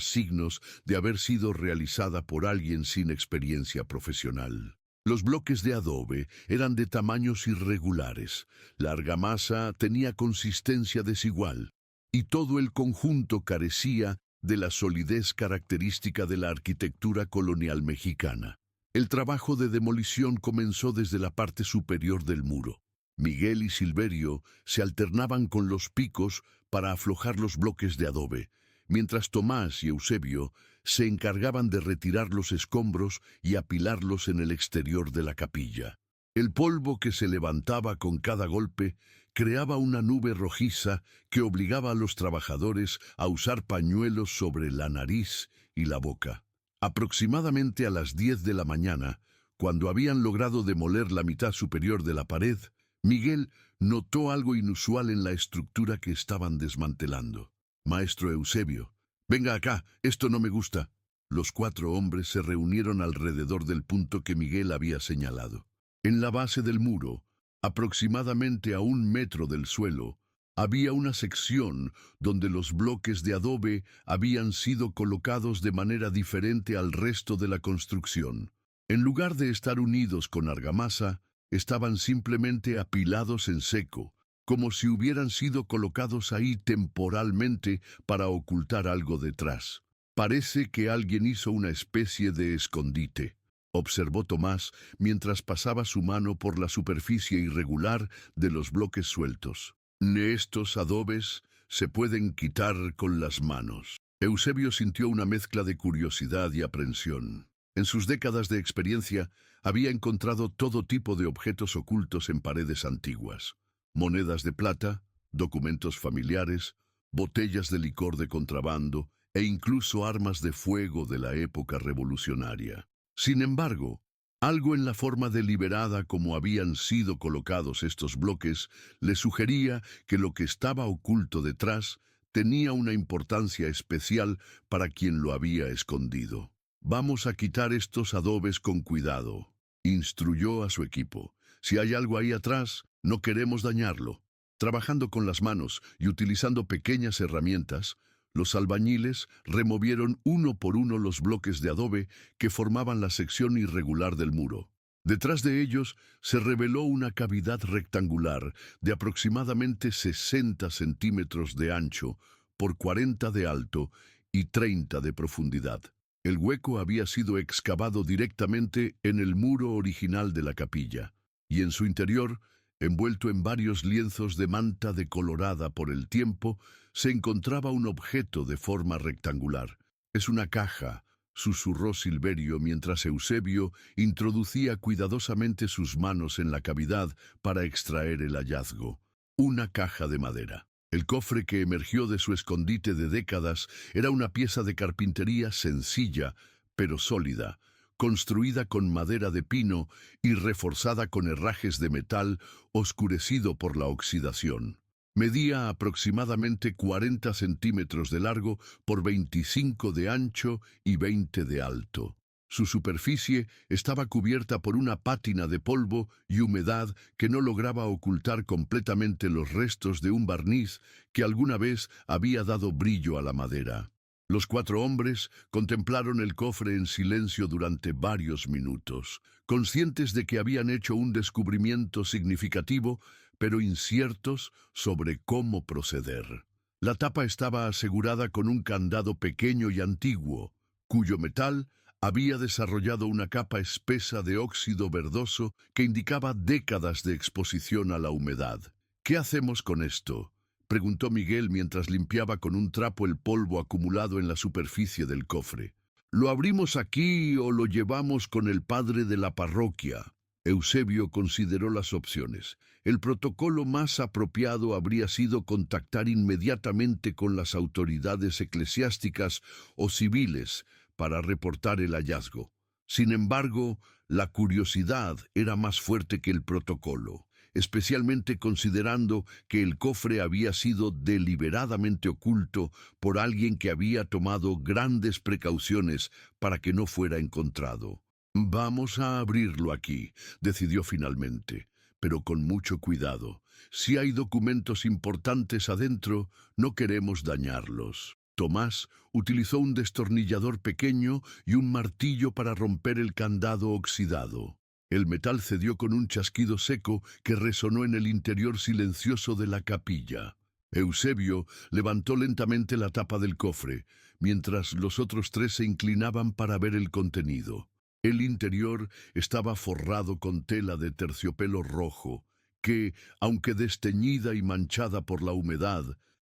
signos de haber sido realizada por alguien sin experiencia profesional. Los bloques de adobe eran de tamaños irregulares, la argamasa tenía consistencia desigual, y todo el conjunto carecía de la solidez característica de la arquitectura colonial mexicana. El trabajo de demolición comenzó desde la parte superior del muro. Miguel y Silverio se alternaban con los picos para aflojar los bloques de adobe, mientras Tomás y Eusebio se encargaban de retirar los escombros y apilarlos en el exterior de la capilla. El polvo que se levantaba con cada golpe creaba una nube rojiza que obligaba a los trabajadores a usar pañuelos sobre la nariz y la boca. Aproximadamente a las 10 de la mañana, cuando habían logrado demoler la mitad superior de la pared, Miguel notó algo inusual en la estructura que estaban desmantelando. «Maestro Eusebio, venga acá, esto no me gusta». Los 4 hombres se reunieron alrededor del punto que Miguel había señalado. En la base del muro, aproximadamente a 1 metro del suelo, había una sección donde los bloques de adobe habían sido colocados de manera diferente al resto de la construcción. En lugar de estar unidos con argamasa, estaban simplemente apilados en seco, como si hubieran sido colocados ahí temporalmente para ocultar algo detrás. «Parece que alguien hizo una especie de escondite», observó Tomás mientras pasaba su mano por la superficie irregular de los bloques sueltos. «Estos adobes se pueden quitar con las manos». Eusebio sintió una mezcla de curiosidad y aprensión. En sus décadas de experiencia, había encontrado todo tipo de objetos ocultos en paredes antiguas. Monedas de plata, documentos familiares, botellas de licor de contrabando e incluso armas de fuego de la época revolucionaria. Sin embargo, algo en la forma deliberada como habían sido colocados estos bloques le sugería que lo que estaba oculto detrás tenía una importancia especial para quien lo había escondido. «Vamos a quitar estos adobes con cuidado», instruyó a su equipo. «Si hay algo ahí atrás, no queremos dañarlo». Trabajando con las manos y utilizando pequeñas herramientas, los albañiles removieron uno por uno los bloques de adobe que formaban la sección irregular del muro. Detrás de ellos se reveló una cavidad rectangular de aproximadamente 60 centímetros de ancho por 40 de alto y 30 de profundidad. El hueco había sido excavado directamente en el muro original de la capilla, y en su interior, envuelto en varios lienzos de manta decolorada por el tiempo, se encontraba un objeto de forma rectangular. «Es una caja», susurró Silverio mientras Eusebio introducía cuidadosamente sus manos en la cavidad para extraer el hallazgo. Una caja de madera. El cofre que emergió de su escondite de décadas era una pieza de carpintería sencilla, pero sólida, construida con madera de pino y reforzada con herrajes de metal oscurecido por la oxidación. Medía aproximadamente 40 centímetros de largo por 25 de ancho y 20 de alto. Su superficie estaba cubierta por una pátina de polvo y humedad que no lograba ocultar completamente los restos de un barniz que alguna vez había dado brillo a la madera. Los 4 hombres contemplaron el cofre en silencio durante varios minutos, conscientes de que habían hecho un descubrimiento significativo, pero inciertos sobre cómo proceder. La tapa estaba asegurada con un candado pequeño y antiguo, cuyo metal había desarrollado una capa espesa de óxido verdoso que indicaba décadas de exposición a la humedad. «¿Qué hacemos con esto?», preguntó Miguel mientras limpiaba con un trapo el polvo acumulado en la superficie del cofre. «¿Lo abrimos aquí o lo llevamos con el padre de la parroquia?». Eusebio consideró las opciones. El protocolo más apropiado habría sido contactar inmediatamente con las autoridades eclesiásticas o civiles para reportar el hallazgo. Sin embargo, la curiosidad era más fuerte que el protocolo, especialmente considerando que el cofre había sido deliberadamente oculto por alguien que había tomado grandes precauciones para que no fuera encontrado. «Vamos a abrirlo aquí», decidió finalmente, «pero con mucho cuidado. Si hay documentos importantes adentro, no queremos dañarlos». Tomás utilizó un destornillador pequeño y un martillo para romper el candado oxidado. El metal cedió con un chasquido seco que resonó en el interior silencioso de la capilla. Eusebio levantó lentamente la tapa del cofre, mientras los otros 3 se inclinaban para ver el contenido. El interior estaba forrado con tela de terciopelo rojo, que, aunque desteñida y manchada por la humedad,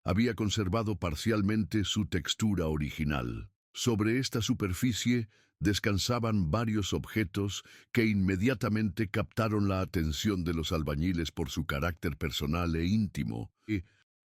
había conservado parcialmente su textura original. Sobre esta superficie descansaban varios objetos que inmediatamente captaron la atención de los albañiles por su carácter personal e íntimo.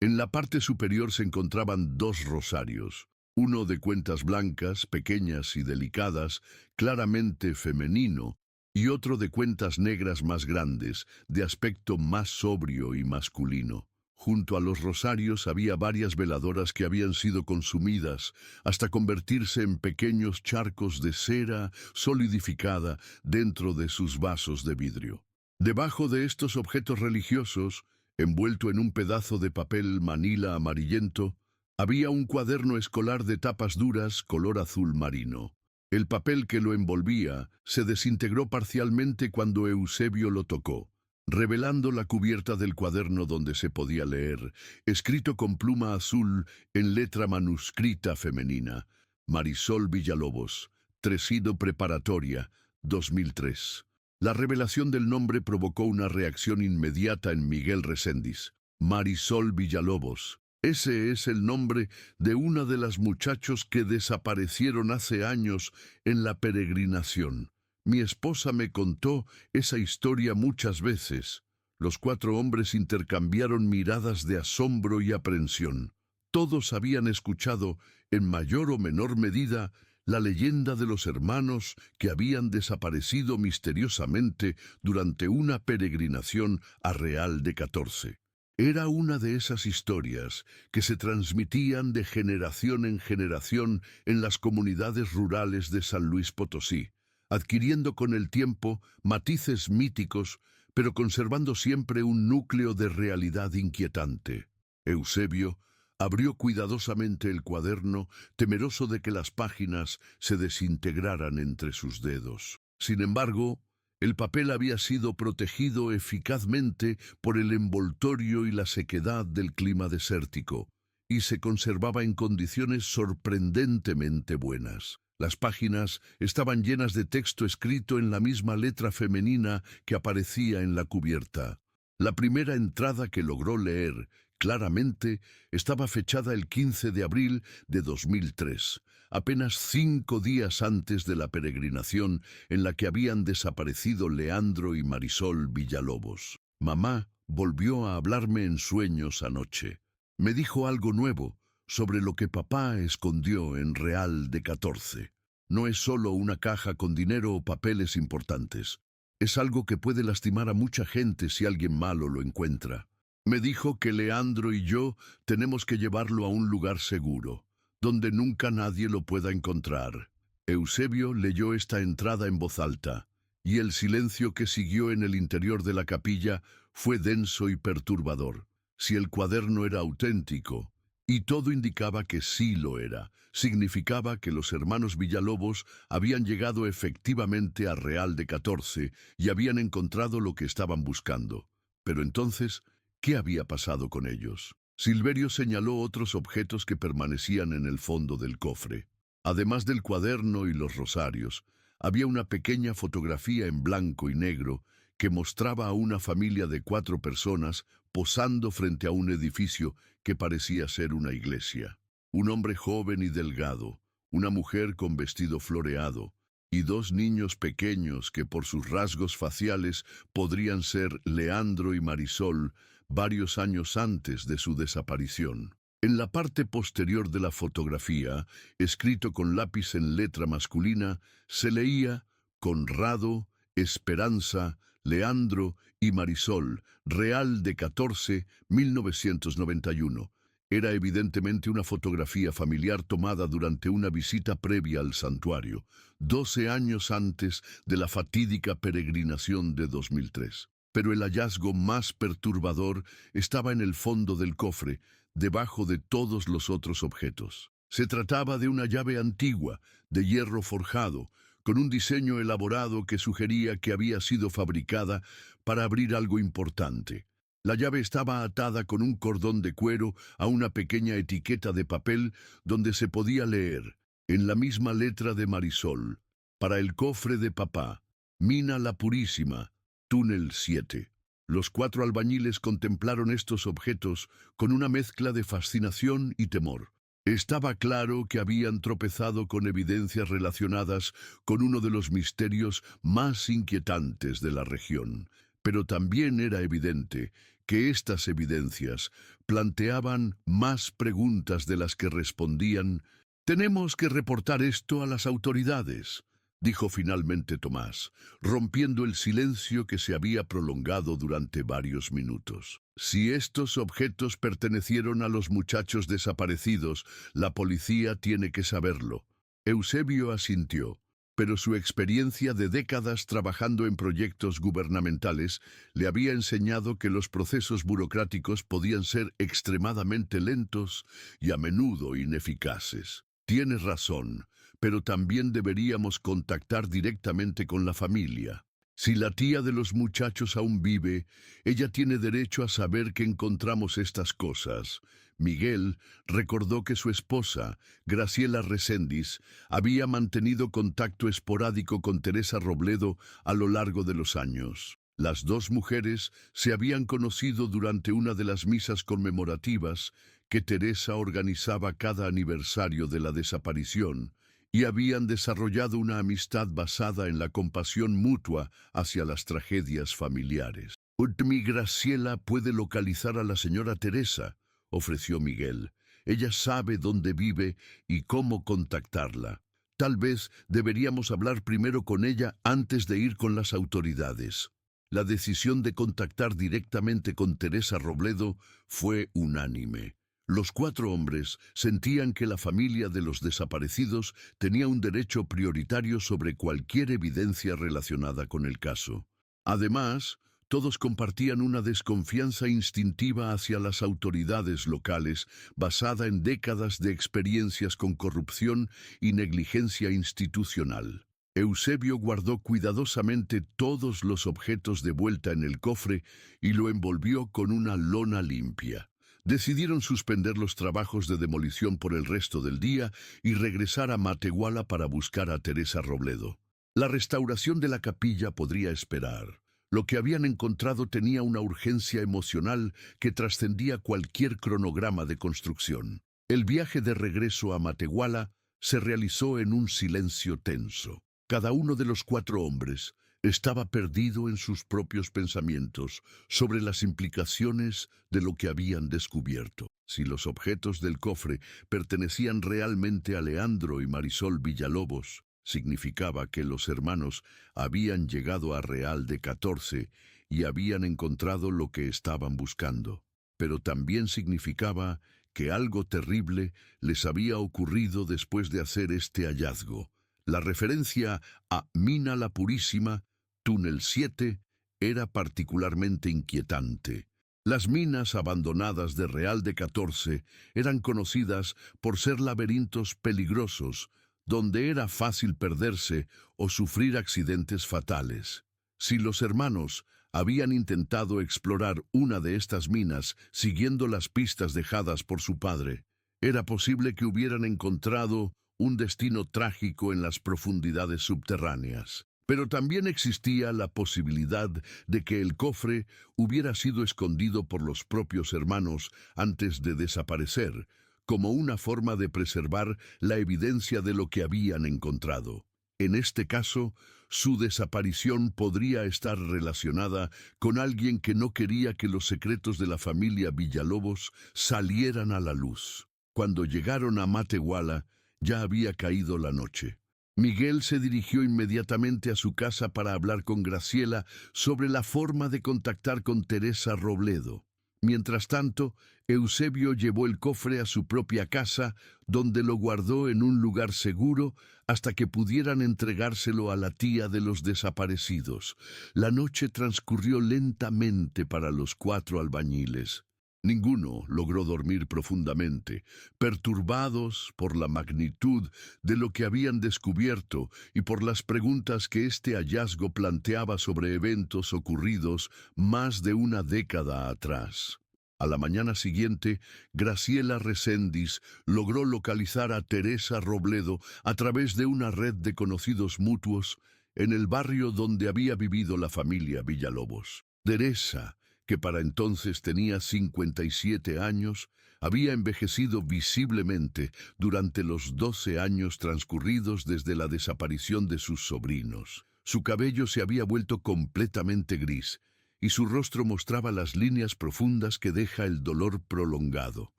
En la parte superior se encontraban 2 rosarios, uno de cuentas blancas, pequeñas y delicadas, claramente femenino, y otro de cuentas negras más grandes, de aspecto más sobrio y masculino. Junto a los rosarios había varias veladoras que habían sido consumidas hasta convertirse en pequeños charcos de cera solidificada dentro de sus vasos de vidrio. Debajo de estos objetos religiosos, envuelto en un pedazo de papel manila amarillento, había un cuaderno escolar de tapas duras color azul marino. El papel que lo envolvía se desintegró parcialmente cuando Eusebio lo tocó, revelando la cubierta del cuaderno donde se podía leer, escrito con pluma azul en letra manuscrita femenina: Marisol Villalobos, Tresido Preparatoria, 2003. La revelación del nombre provocó una reacción inmediata en Miguel Reséndiz. Marisol Villalobos. Ese es el nombre de una de las muchachos que desaparecieron hace años en la peregrinación. Mi esposa me contó esa historia muchas veces. Los 4 hombres intercambiaron miradas de asombro y aprensión. Todos habían escuchado, en mayor o menor medida, la leyenda de los hermanos que habían desaparecido misteriosamente durante una peregrinación a Real de 14. Era una de esas historias que se transmitían de generación en generación en las comunidades rurales de San Luis Potosí, adquiriendo con el tiempo matices míticos, pero conservando siempre un núcleo de realidad inquietante. Eusebio abrió cuidadosamente el cuaderno, temeroso de que las páginas se desintegraran entre sus dedos. Sin embargo, El papel había sido protegido eficazmente por el envoltorio y la sequedad del clima desértico, y se conservaba en condiciones sorprendentemente buenas. Las páginas estaban llenas de texto escrito en la misma letra femenina que aparecía en la cubierta. La primera entrada que logró leer claramente estaba fechada el 15 de abril de 2003, apenas 5 días antes de la peregrinación en la que habían desaparecido Leandro y Marisol Villalobos. Mamá volvió a hablarme en sueños anoche. Me dijo algo nuevo sobre lo que papá escondió en Real de 14. No es solo una caja con dinero o papeles importantes. Es algo que puede lastimar a mucha gente si alguien malo lo encuentra. Me dijo que Leandro y yo tenemos que llevarlo a un lugar seguro, donde nunca nadie lo pueda encontrar. Eusebio leyó esta entrada en voz alta, y el silencio que siguió en el interior de la capilla fue denso y perturbador. Si el cuaderno era auténtico, y todo indicaba que sí lo era, significaba que los hermanos Villalobos habían llegado efectivamente a Real de 14 y habían encontrado lo que estaban buscando. Pero entonces, ¿qué había pasado con ellos? Silverio señaló otros objetos que permanecían en el fondo del cofre. Además del cuaderno y los rosarios, había una pequeña fotografía en blanco y negro que mostraba a una familia de 4 personas posando frente a un edificio que parecía ser una iglesia. Un hombre joven y delgado, una mujer con vestido floreado, y 2 niños pequeños que por sus rasgos faciales podrían ser Leandro y Marisol varios años antes de su desaparición. En la parte posterior de la fotografía, escrito con lápiz en letra masculina, se leía Conrado, Esperanza, Leandro y Marisol, Real de 14, 1991. Era evidentemente una fotografía familiar tomada durante una visita previa al santuario, 12 años antes de la fatídica peregrinación de 2003. Pero el hallazgo más perturbador estaba en el fondo del cofre, debajo de todos los otros objetos. Se trataba de una llave antigua, de hierro forjado, con un diseño elaborado que sugería que había sido fabricada para abrir algo importante. La llave estaba atada con un cordón de cuero a una pequeña etiqueta de papel donde se podía leer, en la misma letra de Marisol, para el cofre de papá, Mina la Purísima, túnel 7. Los 4 albañiles contemplaron estos objetos con una mezcla de fascinación y temor. Estaba claro que habían tropezado con evidencias relacionadas con uno de los misterios más inquietantes de la región, pero también era evidente que estas evidencias planteaban más preguntas de las que respondían. «Tenemos que reportar esto a las autoridades», dijo finalmente Tomás, rompiendo el silencio que se había prolongado durante varios minutos. Si estos objetos pertenecieron a los muchachos desaparecidos, la policía tiene que saberlo. Eusebio asintió, pero su experiencia de décadas trabajando en proyectos gubernamentales le había enseñado que los procesos burocráticos podían ser extremadamente lentos y a menudo ineficaces. Tienes razón, pero también deberíamos contactar directamente con la familia. Si la tía de los muchachos aún vive, ella tiene derecho a saber que encontramos estas cosas. Miguel recordó que su esposa, Graciela Reséndiz, había mantenido contacto esporádico con Teresa Robledo a lo largo de los años. Las 2 mujeres se habían conocido durante una de las misas conmemorativas que Teresa organizaba cada aniversario de la desaparición, y habían desarrollado una amistad basada en la compasión mutua hacia las tragedias familiares. «Mi Graciela puede localizar a la señora Teresa», ofreció Miguel. «Ella sabe dónde vive y cómo contactarla. Tal vez deberíamos hablar primero con ella antes de ir con las autoridades». La decisión de contactar directamente con Teresa Robledo fue unánime. Los 4 hombres sentían que la familia de los desaparecidos tenía un derecho prioritario sobre cualquier evidencia relacionada con el caso. Además, todos compartían una desconfianza instintiva hacia las autoridades locales basada en décadas de experiencias con corrupción y negligencia institucional. Eusebio guardó cuidadosamente todos los objetos de vuelta en el cofre y lo envolvió con una lona limpia. Decidieron suspender los trabajos de demolición por el resto del día y regresar a Matehuala para buscar a Teresa Robledo. La restauración de la capilla podría esperar. Lo que habían encontrado tenía una urgencia emocional que trascendía cualquier cronograma de construcción. El viaje de regreso a Matehuala se realizó en un silencio tenso. Cada uno de los 4 hombres estaba perdido en sus propios pensamientos sobre las implicaciones de lo que habían descubierto. Si los objetos del cofre pertenecían realmente a Leandro y Marisol Villalobos, significaba que los hermanos habían llegado a Real de 14 y habían encontrado lo que estaban buscando. Pero también significaba que algo terrible les había ocurrido después de hacer este hallazgo. La referencia a Mina la Purísima, túnel 7, era particularmente inquietante. Las minas abandonadas de Real de 14 eran conocidas por ser laberintos peligrosos, donde era fácil perderse o sufrir accidentes fatales. Si los hermanos habían intentado explorar una de estas minas siguiendo las pistas dejadas por su padre, era posible que hubieran encontrado un destino trágico en las profundidades subterráneas. Pero también existía la posibilidad de que el cofre hubiera sido escondido por los propios hermanos antes de desaparecer, como una forma de preservar la evidencia de lo que habían encontrado. En este caso, su desaparición podría estar relacionada con alguien que no quería que los secretos de la familia Villalobos salieran a la luz. Cuando llegaron a Matehuala, ya había caído la noche. Miguel se dirigió inmediatamente a su casa para hablar con Graciela sobre la forma de contactar con Teresa Robledo. Mientras tanto, Eusebio llevó el cofre a su propia casa, donde lo guardó en un lugar seguro hasta que pudieran entregárselo a la tía de los desaparecidos. La noche transcurrió lentamente para los 4 albañiles. Ninguno logró dormir profundamente, perturbados por la magnitud de lo que habían descubierto y por las preguntas que este hallazgo planteaba sobre eventos ocurridos más de una década atrás. A la mañana siguiente, Graciela Reséndiz logró localizar a Teresa Robledo a través de una red de conocidos mutuos en el barrio donde había vivido la familia Villalobos. Teresa, que para entonces tenía 57 años, había envejecido visiblemente durante los 12 años transcurridos desde la desaparición de sus sobrinos. Su cabello se había vuelto completamente gris, y su rostro mostraba las líneas profundas que deja el dolor prolongado.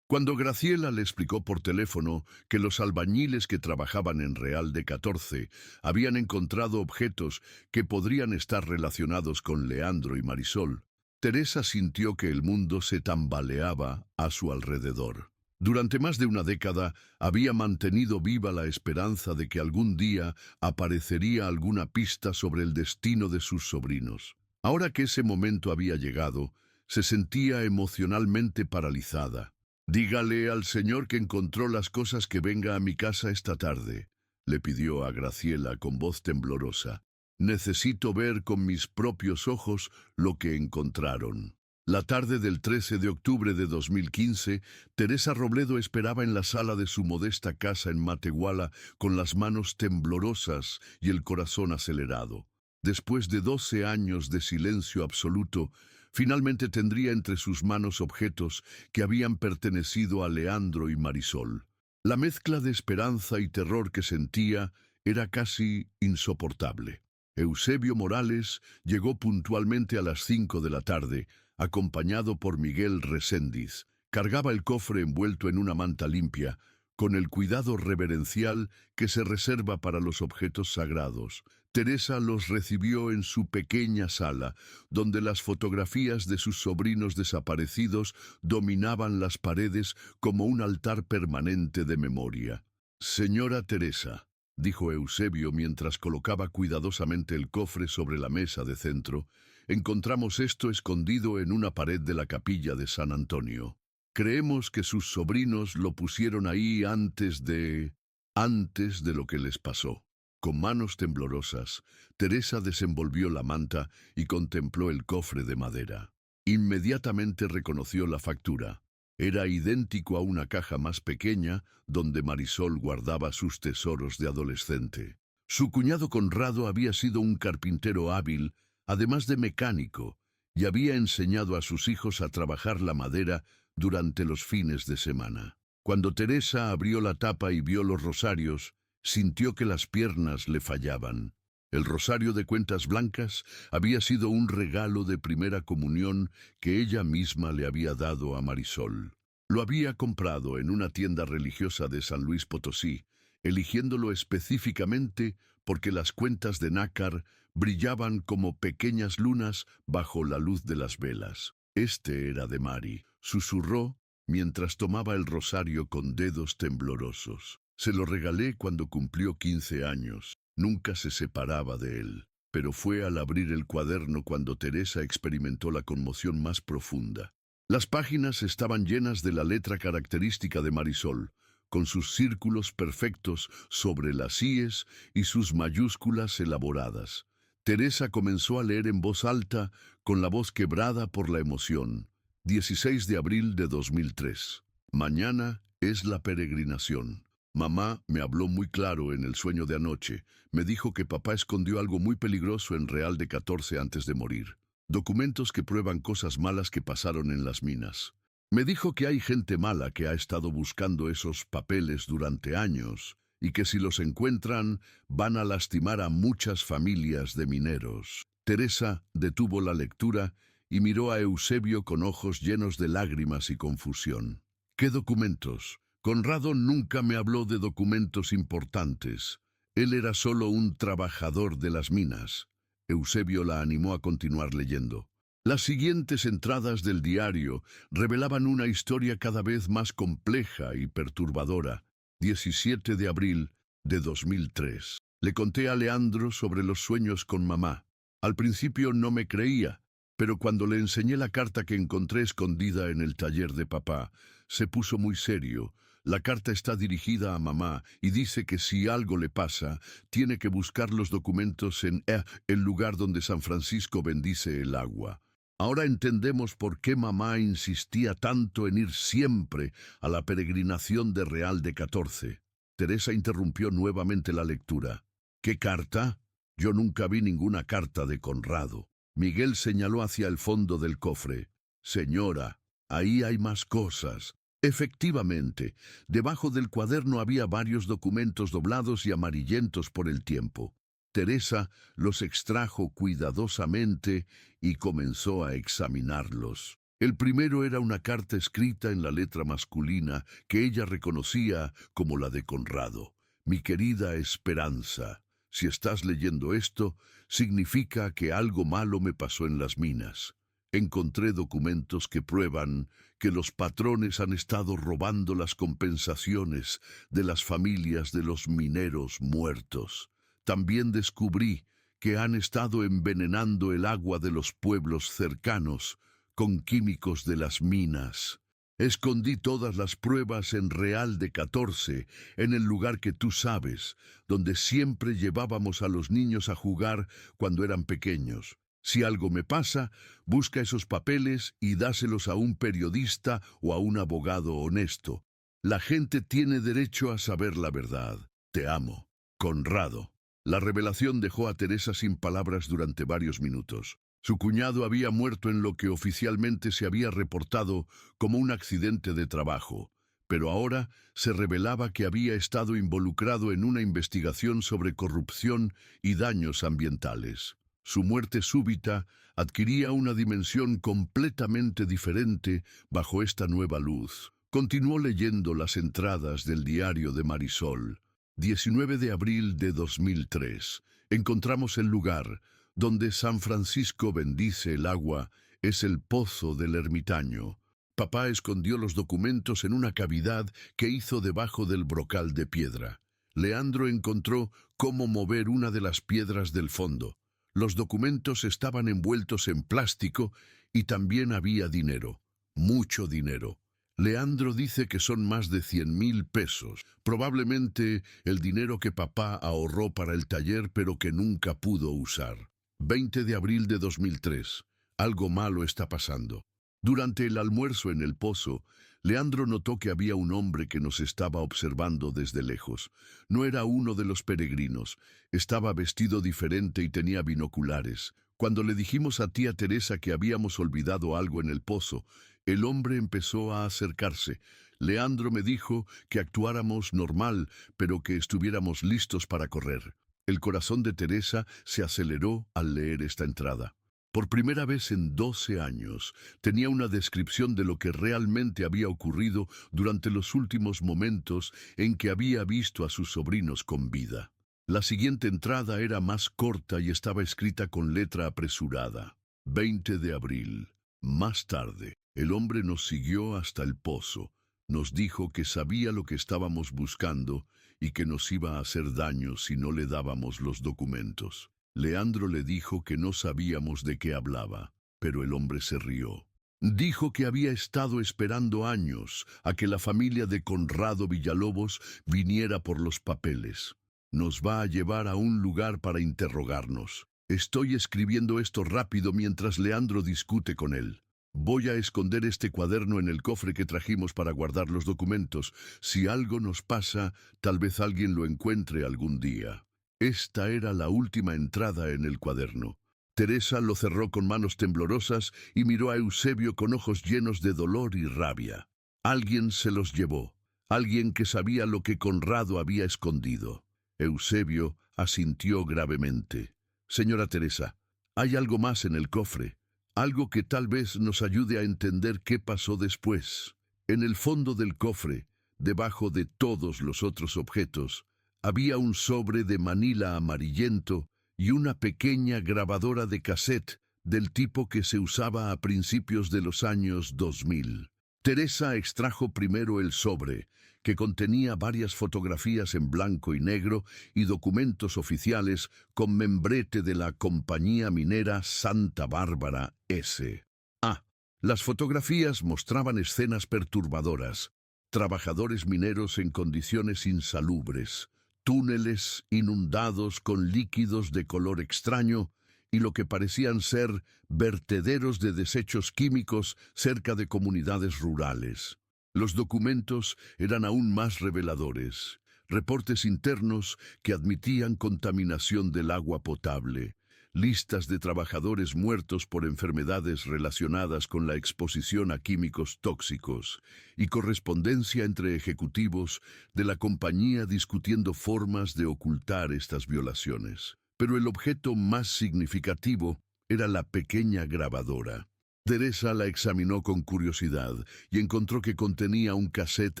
Cuando Graciela le explicó por teléfono que los albañiles que trabajaban en Real de 14 habían encontrado objetos que podrían estar relacionados con Leandro y Marisol, Teresa sintió que el mundo se tambaleaba a su alrededor. Durante más de una década había mantenido viva la esperanza de que algún día aparecería alguna pista sobre el destino de sus sobrinos. Ahora que ese momento había llegado, se sentía emocionalmente paralizada. «Dígale al señor que encontró las cosas que venga a mi casa esta tarde», le pidió a Graciela con voz temblorosa. «Necesito ver con mis propios ojos lo que encontraron». La tarde del 13 de octubre de 2015, Teresa Robledo esperaba en la sala de su modesta casa en Matehuala con las manos temblorosas y el corazón acelerado. Después de 12 años de silencio absoluto, finalmente tendría entre sus manos objetos que habían pertenecido a Leandro y Marisol. La mezcla de esperanza y terror que sentía era casi insoportable. Eusebio Morales llegó puntualmente a las 5 de la tarde, acompañado por Miguel Reséndiz. Cargaba el cofre envuelto en una manta limpia, con el cuidado reverencial que se reserva para los objetos sagrados. Teresa los recibió en su pequeña sala, donde las fotografías de sus sobrinos desaparecidos dominaban las paredes como un altar permanente de memoria. «Señora Teresa», dijo Eusebio mientras colocaba cuidadosamente el cofre sobre la mesa de centro, «encontramos esto escondido en una pared de la capilla de San Antonio. Creemos que sus sobrinos lo pusieron ahí antes de lo que les pasó». Con manos temblorosas, Teresa desenvolvió la manta y contempló el cofre de madera. Inmediatamente reconoció la factura. Era idéntico a una caja más pequeña donde Marisol guardaba sus tesoros de adolescente. Su cuñado Conrado había sido un carpintero hábil, además de mecánico, y había enseñado a sus hijos a trabajar la madera durante los fines de semana. Cuando Teresa abrió la tapa y vio los rosarios, sintió que las piernas le fallaban. El rosario de cuentas blancas había sido un regalo de primera comunión que ella misma le había dado a Marisol. Lo había comprado en una tienda religiosa de San Luis Potosí, eligiéndolo específicamente porque las cuentas de nácar brillaban como pequeñas lunas bajo la luz de las velas. Este era de Mari, susurró mientras tomaba el rosario con dedos temblorosos. Se lo regalé cuando cumplió 15 años. Nunca se separaba de él. Pero fue al abrir el cuaderno cuando Teresa experimentó la conmoción más profunda. Las páginas estaban llenas de la letra característica de Marisol, con sus círculos perfectos sobre las íes y sus mayúsculas elaboradas. Teresa comenzó a leer en voz alta, con la voz quebrada por la emoción. 16 de abril de 2003. Mañana es la peregrinación. Mamá me habló muy claro en el sueño de anoche. Me dijo que papá escondió algo muy peligroso en Real de 14 antes de morir. Documentos que prueban cosas malas que pasaron en las minas. Me dijo que hay gente mala que ha estado buscando esos papeles durante años y que si los encuentran van a lastimar a muchas familias de mineros. Teresa detuvo la lectura y miró a Eusebio con ojos llenos de lágrimas y confusión. ¿Qué documentos? Conrado nunca me habló de documentos importantes. Él era solo un trabajador de las minas. Eusebio la animó a continuar leyendo. Las siguientes entradas del diario revelaban una historia cada vez más compleja y perturbadora. 17 de abril de 2003. Le conté a Leandro sobre los sueños con mamá. Al principio no me creía, pero cuando le enseñé la carta que encontré escondida en el taller de papá, se puso muy serio. La carta está dirigida a mamá y dice que si algo le pasa, tiene que buscar los documentos en el lugar donde San Francisco bendice el agua. Ahora entendemos por qué mamá insistía tanto en ir siempre a la peregrinación de Real de 14. Teresa interrumpió nuevamente la lectura. ¿Qué carta? Yo nunca vi ninguna carta de Conrado. Miguel señaló hacia el fondo del cofre. Señora, ahí hay más cosas. Efectivamente, debajo del cuaderno había varios documentos doblados y amarillentos por el tiempo. Teresa los extrajo cuidadosamente y comenzó a examinarlos. El primero era una carta escrita en la letra masculina que ella reconocía como la de Conrado. Mi querida Esperanza, si estás leyendo esto, significa que algo malo me pasó en las minas. Encontré documentos que prueban que los patrones han estado robando las compensaciones de las familias de los mineros muertos. También descubrí que han estado envenenando el agua de los pueblos cercanos con químicos de las minas. Escondí todas las pruebas en Real de 14, en el lugar que tú sabes, donde siempre llevábamos a los niños a jugar cuando eran pequeños. Si algo me pasa, busca esos papeles y dáselos a un periodista o a un abogado honesto. La gente tiene derecho a saber la verdad. Te amo. Conrado. La revelación dejó a Teresa sin palabras durante varios minutos. Su cuñado había muerto en lo que oficialmente se había reportado como un accidente de trabajo, pero ahora se revelaba que había estado involucrado en una investigación sobre corrupción y daños ambientales. Su muerte súbita adquiría una dimensión completamente diferente bajo esta nueva luz. Continuó leyendo las entradas del diario de Marisol. 19 de abril de 2003. Encontramos el lugar donde San Francisco bendice el agua, es el pozo del ermitaño. Papá escondió los documentos en una cavidad que hizo debajo del brocal de piedra. Leandro encontró cómo mover una de las piedras del fondo. Los documentos estaban envueltos en plástico y también había dinero, mucho dinero. Leandro dice que son más de 100,000 pesos, probablemente el dinero que papá ahorró para el taller pero que nunca pudo usar. 20 de abril de 2003. Algo malo está pasando. Durante el almuerzo en el pozo, Leandro notó que había un hombre que nos estaba observando desde lejos. No era uno de los peregrinos, estaba vestido diferente y tenía binoculares. Cuando le dijimos a tía Teresa que habíamos olvidado algo en el pozo, el hombre empezó a acercarse. Leandro me dijo que actuáramos normal, pero que estuviéramos listos para correr. El corazón de Teresa se aceleró al leer esta entrada. Por primera vez en 12 años, tenía una descripción de lo que realmente había ocurrido durante los últimos momentos en que había visto a sus sobrinos con vida. La siguiente entrada era más corta y estaba escrita con letra apresurada. 20 de abril. Más tarde, el hombre nos siguió hasta el pozo. Nos dijo que sabía lo que estábamos buscando y que nos iba a hacer daño si no le dábamos los documentos. Leandro le dijo que no sabíamos de qué hablaba, pero el hombre se rió. Dijo que había estado esperando años a que la familia de Conrado Villalobos viniera por los papeles. Nos va a llevar a un lugar para interrogarnos. Estoy escribiendo esto rápido mientras Leandro discute con él. Voy a esconder este cuaderno en el cofre que trajimos para guardar los documentos. Si algo nos pasa, tal vez alguien lo encuentre algún día. Esta era la última entrada en el cuaderno. Teresa lo cerró con manos temblorosas y miró a Eusebio con ojos llenos de dolor y rabia. Alguien se los llevó. Alguien que sabía lo que Conrado había escondido. Eusebio asintió gravemente. Señora Teresa, hay algo más en el cofre. Algo que tal vez nos ayude a entender qué pasó después. En el fondo del cofre, debajo de todos los otros objetos, había un sobre de manila amarillento y una pequeña grabadora de cassette del tipo que se usaba a principios de los años 2000. Teresa extrajo primero el sobre, que contenía varias fotografías en blanco y negro y documentos oficiales con membrete de la compañía minera Santa Bárbara S.A. Las fotografías mostraban escenas perturbadoras, trabajadores mineros en condiciones insalubres, túneles inundados con líquidos de color extraño y lo que parecían ser vertederos de desechos químicos cerca de comunidades rurales. Los documentos eran aún más reveladores. Reportes internos que admitían contaminación del agua potable, listas de trabajadores muertos por enfermedades relacionadas con la exposición a químicos tóxicos y correspondencia entre ejecutivos de la compañía discutiendo formas de ocultar estas violaciones. Pero el objeto más significativo era la pequeña grabadora. Teresa la examinó con curiosidad y encontró que contenía un cassette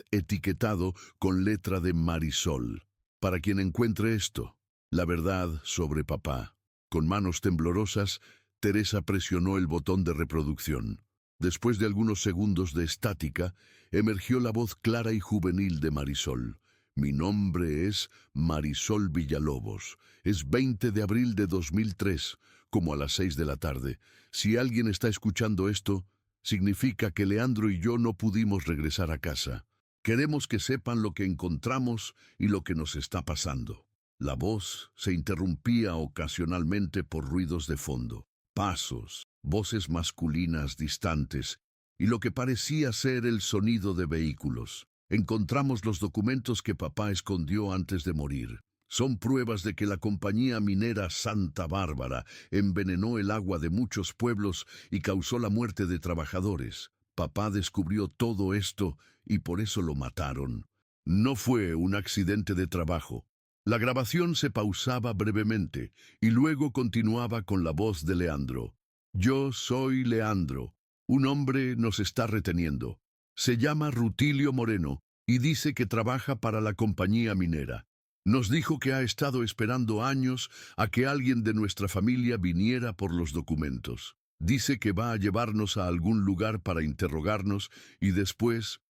etiquetado con letra de Marisol. Para quien encuentre esto, la verdad sobre papá. Con manos temblorosas, Teresa presionó el botón de reproducción. Después de algunos segundos de estática, emergió la voz clara y juvenil de Marisol. Mi nombre es Marisol Villalobos. Es 20 de abril de 2003, como a las 6 de la tarde. Si alguien está escuchando esto, significa que Leandro y yo no pudimos regresar a casa. Queremos que sepan lo que encontramos y lo que nos está pasando. La voz se interrumpía ocasionalmente por ruidos de fondo, pasos, voces masculinas distantes y lo que parecía ser el sonido de vehículos. Encontramos los documentos que papá escondió antes de morir. Son pruebas de que la compañía minera Santa Bárbara envenenó el agua de muchos pueblos y causó la muerte de trabajadores. Papá descubrió todo esto y por eso lo mataron. No fue un accidente de trabajo. La grabación se pausaba brevemente y luego continuaba con la voz de Leandro. Yo soy Leandro. Un hombre nos está reteniendo. Se llama Rutilio Moreno y dice que trabaja para la compañía minera. Nos dijo que ha estado esperando años a que alguien de nuestra familia viniera por los documentos. Dice que va a llevarnos a algún lugar para interrogarnos y después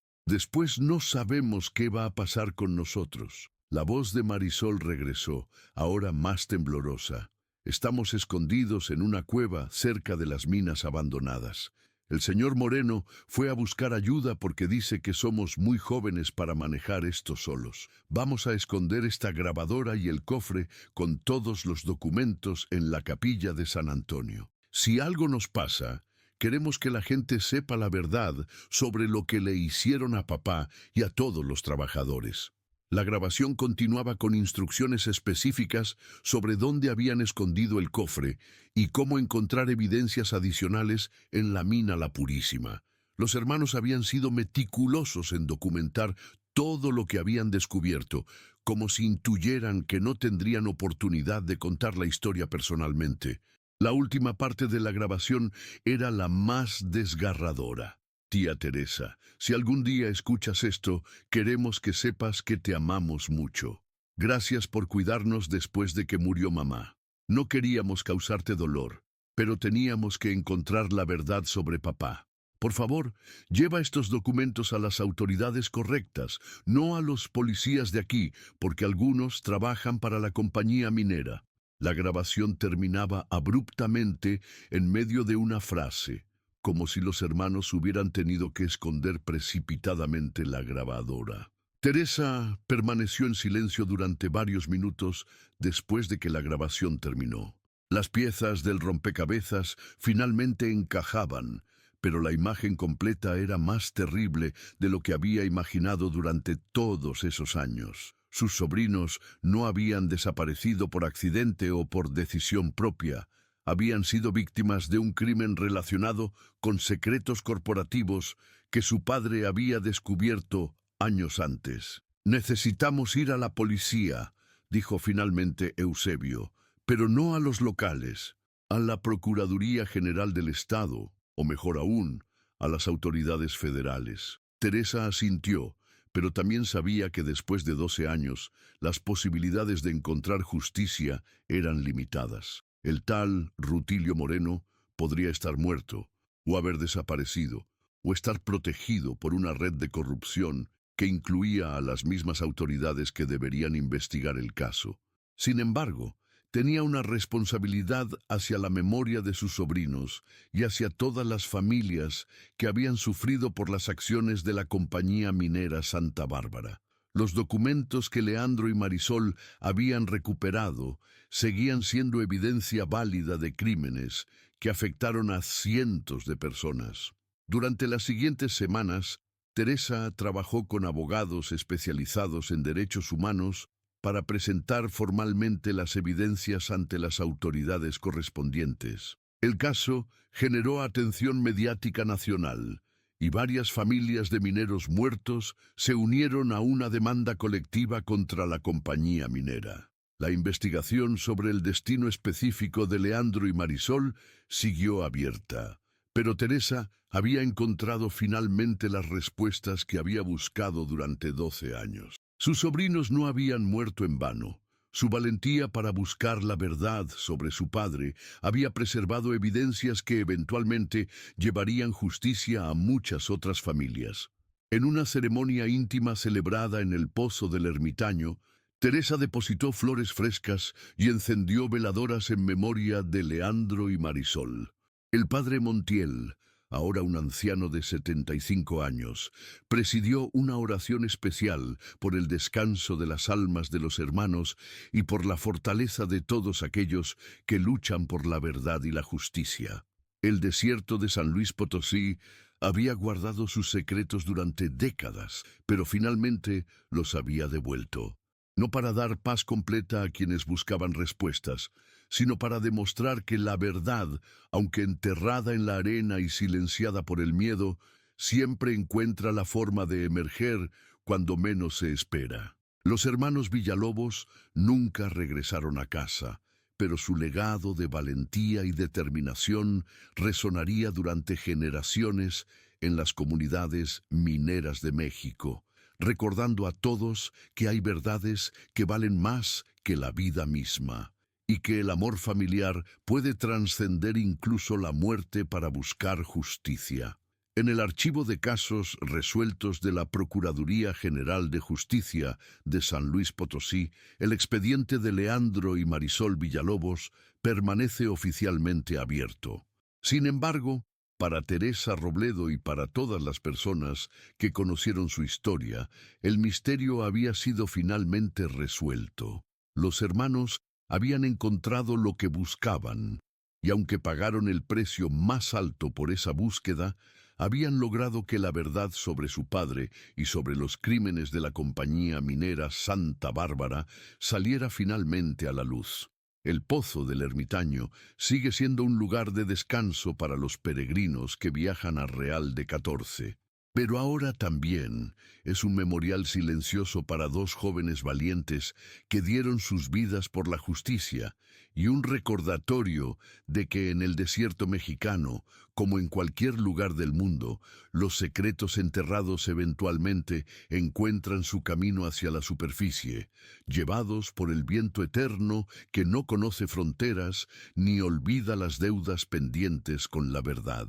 no sabemos qué va a pasar con nosotros. La voz de Marisol regresó, ahora más temblorosa. Estamos escondidos en una cueva cerca de las minas abandonadas. El señor Moreno fue a buscar ayuda porque dice que somos muy jóvenes para manejar esto solos. Vamos a esconder esta grabadora y el cofre con todos los documentos en la capilla de San Antonio. Si algo nos pasa, queremos que la gente sepa la verdad sobre lo que le hicieron a papá y a todos los trabajadores. La grabación continuaba con instrucciones específicas sobre dónde habían escondido el cofre y cómo encontrar evidencias adicionales en la mina La Purísima. Los hermanos habían sido meticulosos en documentar todo lo que habían descubierto, como si intuyeran que no tendrían oportunidad de contar la historia personalmente. La última parte de la grabación era la más desgarradora. Tía Teresa, si algún día escuchas esto, queremos que sepas que te amamos mucho. Gracias por cuidarnos después de que murió mamá. No queríamos causarte dolor, pero teníamos que encontrar la verdad sobre papá. Por favor, lleva estos documentos a las autoridades correctas, no a los policías de aquí, porque algunos trabajan para la compañía minera. La grabación terminaba abruptamente en medio de una frase, como si los hermanos hubieran tenido que esconder precipitadamente la grabadora. Teresa permaneció en silencio durante varios minutos después de que la grabación terminó. Las piezas del rompecabezas finalmente encajaban, pero la imagen completa era más terrible de lo que había imaginado durante todos esos años. Sus sobrinos no habían desaparecido por accidente o por decisión propia. Habían sido víctimas de un crimen relacionado con secretos corporativos que su padre había descubierto años antes. «Necesitamos ir a la policía», dijo finalmente Eusebio, «pero no a los locales, a la Procuraduría General del Estado, o mejor aún, a las autoridades federales». Teresa asintió, pero también sabía que después de 12 años, las posibilidades de encontrar justicia eran limitadas. El tal Rutilio Moreno podría estar muerto, o haber desaparecido, o estar protegido por una red de corrupción que incluía a las mismas autoridades que deberían investigar el caso. Sin embargo, tenía una responsabilidad hacia la memoria de sus sobrinos y hacia todas las familias que habían sufrido por las acciones de la compañía minera Santa Bárbara. Los documentos que Leandro y Marisol habían recuperado seguían siendo evidencia válida de crímenes que afectaron a cientos de personas. Durante las siguientes semanas, Teresa trabajó con abogados especializados en derechos humanos para presentar formalmente las evidencias ante las autoridades correspondientes. El caso generó atención mediática nacional, y varias familias de mineros muertos se unieron a una demanda colectiva contra la compañía minera. La investigación sobre el destino específico de Leandro y Marisol siguió abierta, pero Teresa había encontrado finalmente las respuestas que había buscado durante 12 años. Sus sobrinos no habían muerto en vano. Su valentía para buscar la verdad sobre su padre había preservado evidencias que eventualmente llevarían justicia a muchas otras familias. En una ceremonia íntima celebrada en el Pozo del Ermitaño, Teresa depositó flores frescas y encendió veladoras en memoria de Leandro y Marisol. El padre Montiel, ahora un anciano de 75 años, presidió una oración especial por el descanso de las almas de los hermanos y por la fortaleza de todos aquellos que luchan por la verdad y la justicia. El desierto de San Luis Potosí había guardado sus secretos durante décadas, pero finalmente los había devuelto. No para dar paz completa a quienes buscaban respuestas, sino para demostrar que la verdad, aunque enterrada en la arena y silenciada por el miedo, siempre encuentra la forma de emerger cuando menos se espera. Los hermanos Villalobos nunca regresaron a casa, pero su legado de valentía y determinación resonaría durante generaciones en las comunidades mineras de México, recordando a todos que hay verdades que valen más que la vida misma, y que el amor familiar puede trascender incluso la muerte para buscar justicia. En el archivo de casos resueltos de la Procuraduría General de Justicia de San Luis Potosí, el expediente de Leandro y Marisol Villalobos permanece oficialmente abierto. Sin embargo, Para Teresa Robledo y para todas las personas que conocieron su historia, el misterio había sido finalmente resuelto. Los hermanos habían encontrado lo que buscaban, y aunque pagaron el precio más alto por esa búsqueda, habían logrado que la verdad sobre su padre y sobre los crímenes de la compañía minera Santa Bárbara saliera finalmente a la luz. El Pozo del Ermitaño sigue siendo un lugar de descanso para los peregrinos que viajan a Real de 14. Pero ahora también es un memorial silencioso para dos jóvenes valientes que dieron sus vidas por la justicia y un recordatorio de que en el desierto mexicano, como en cualquier lugar del mundo, los secretos enterrados eventualmente encuentran su camino hacia la superficie, llevados por el viento eterno que no conoce fronteras ni olvida las deudas pendientes con la verdad.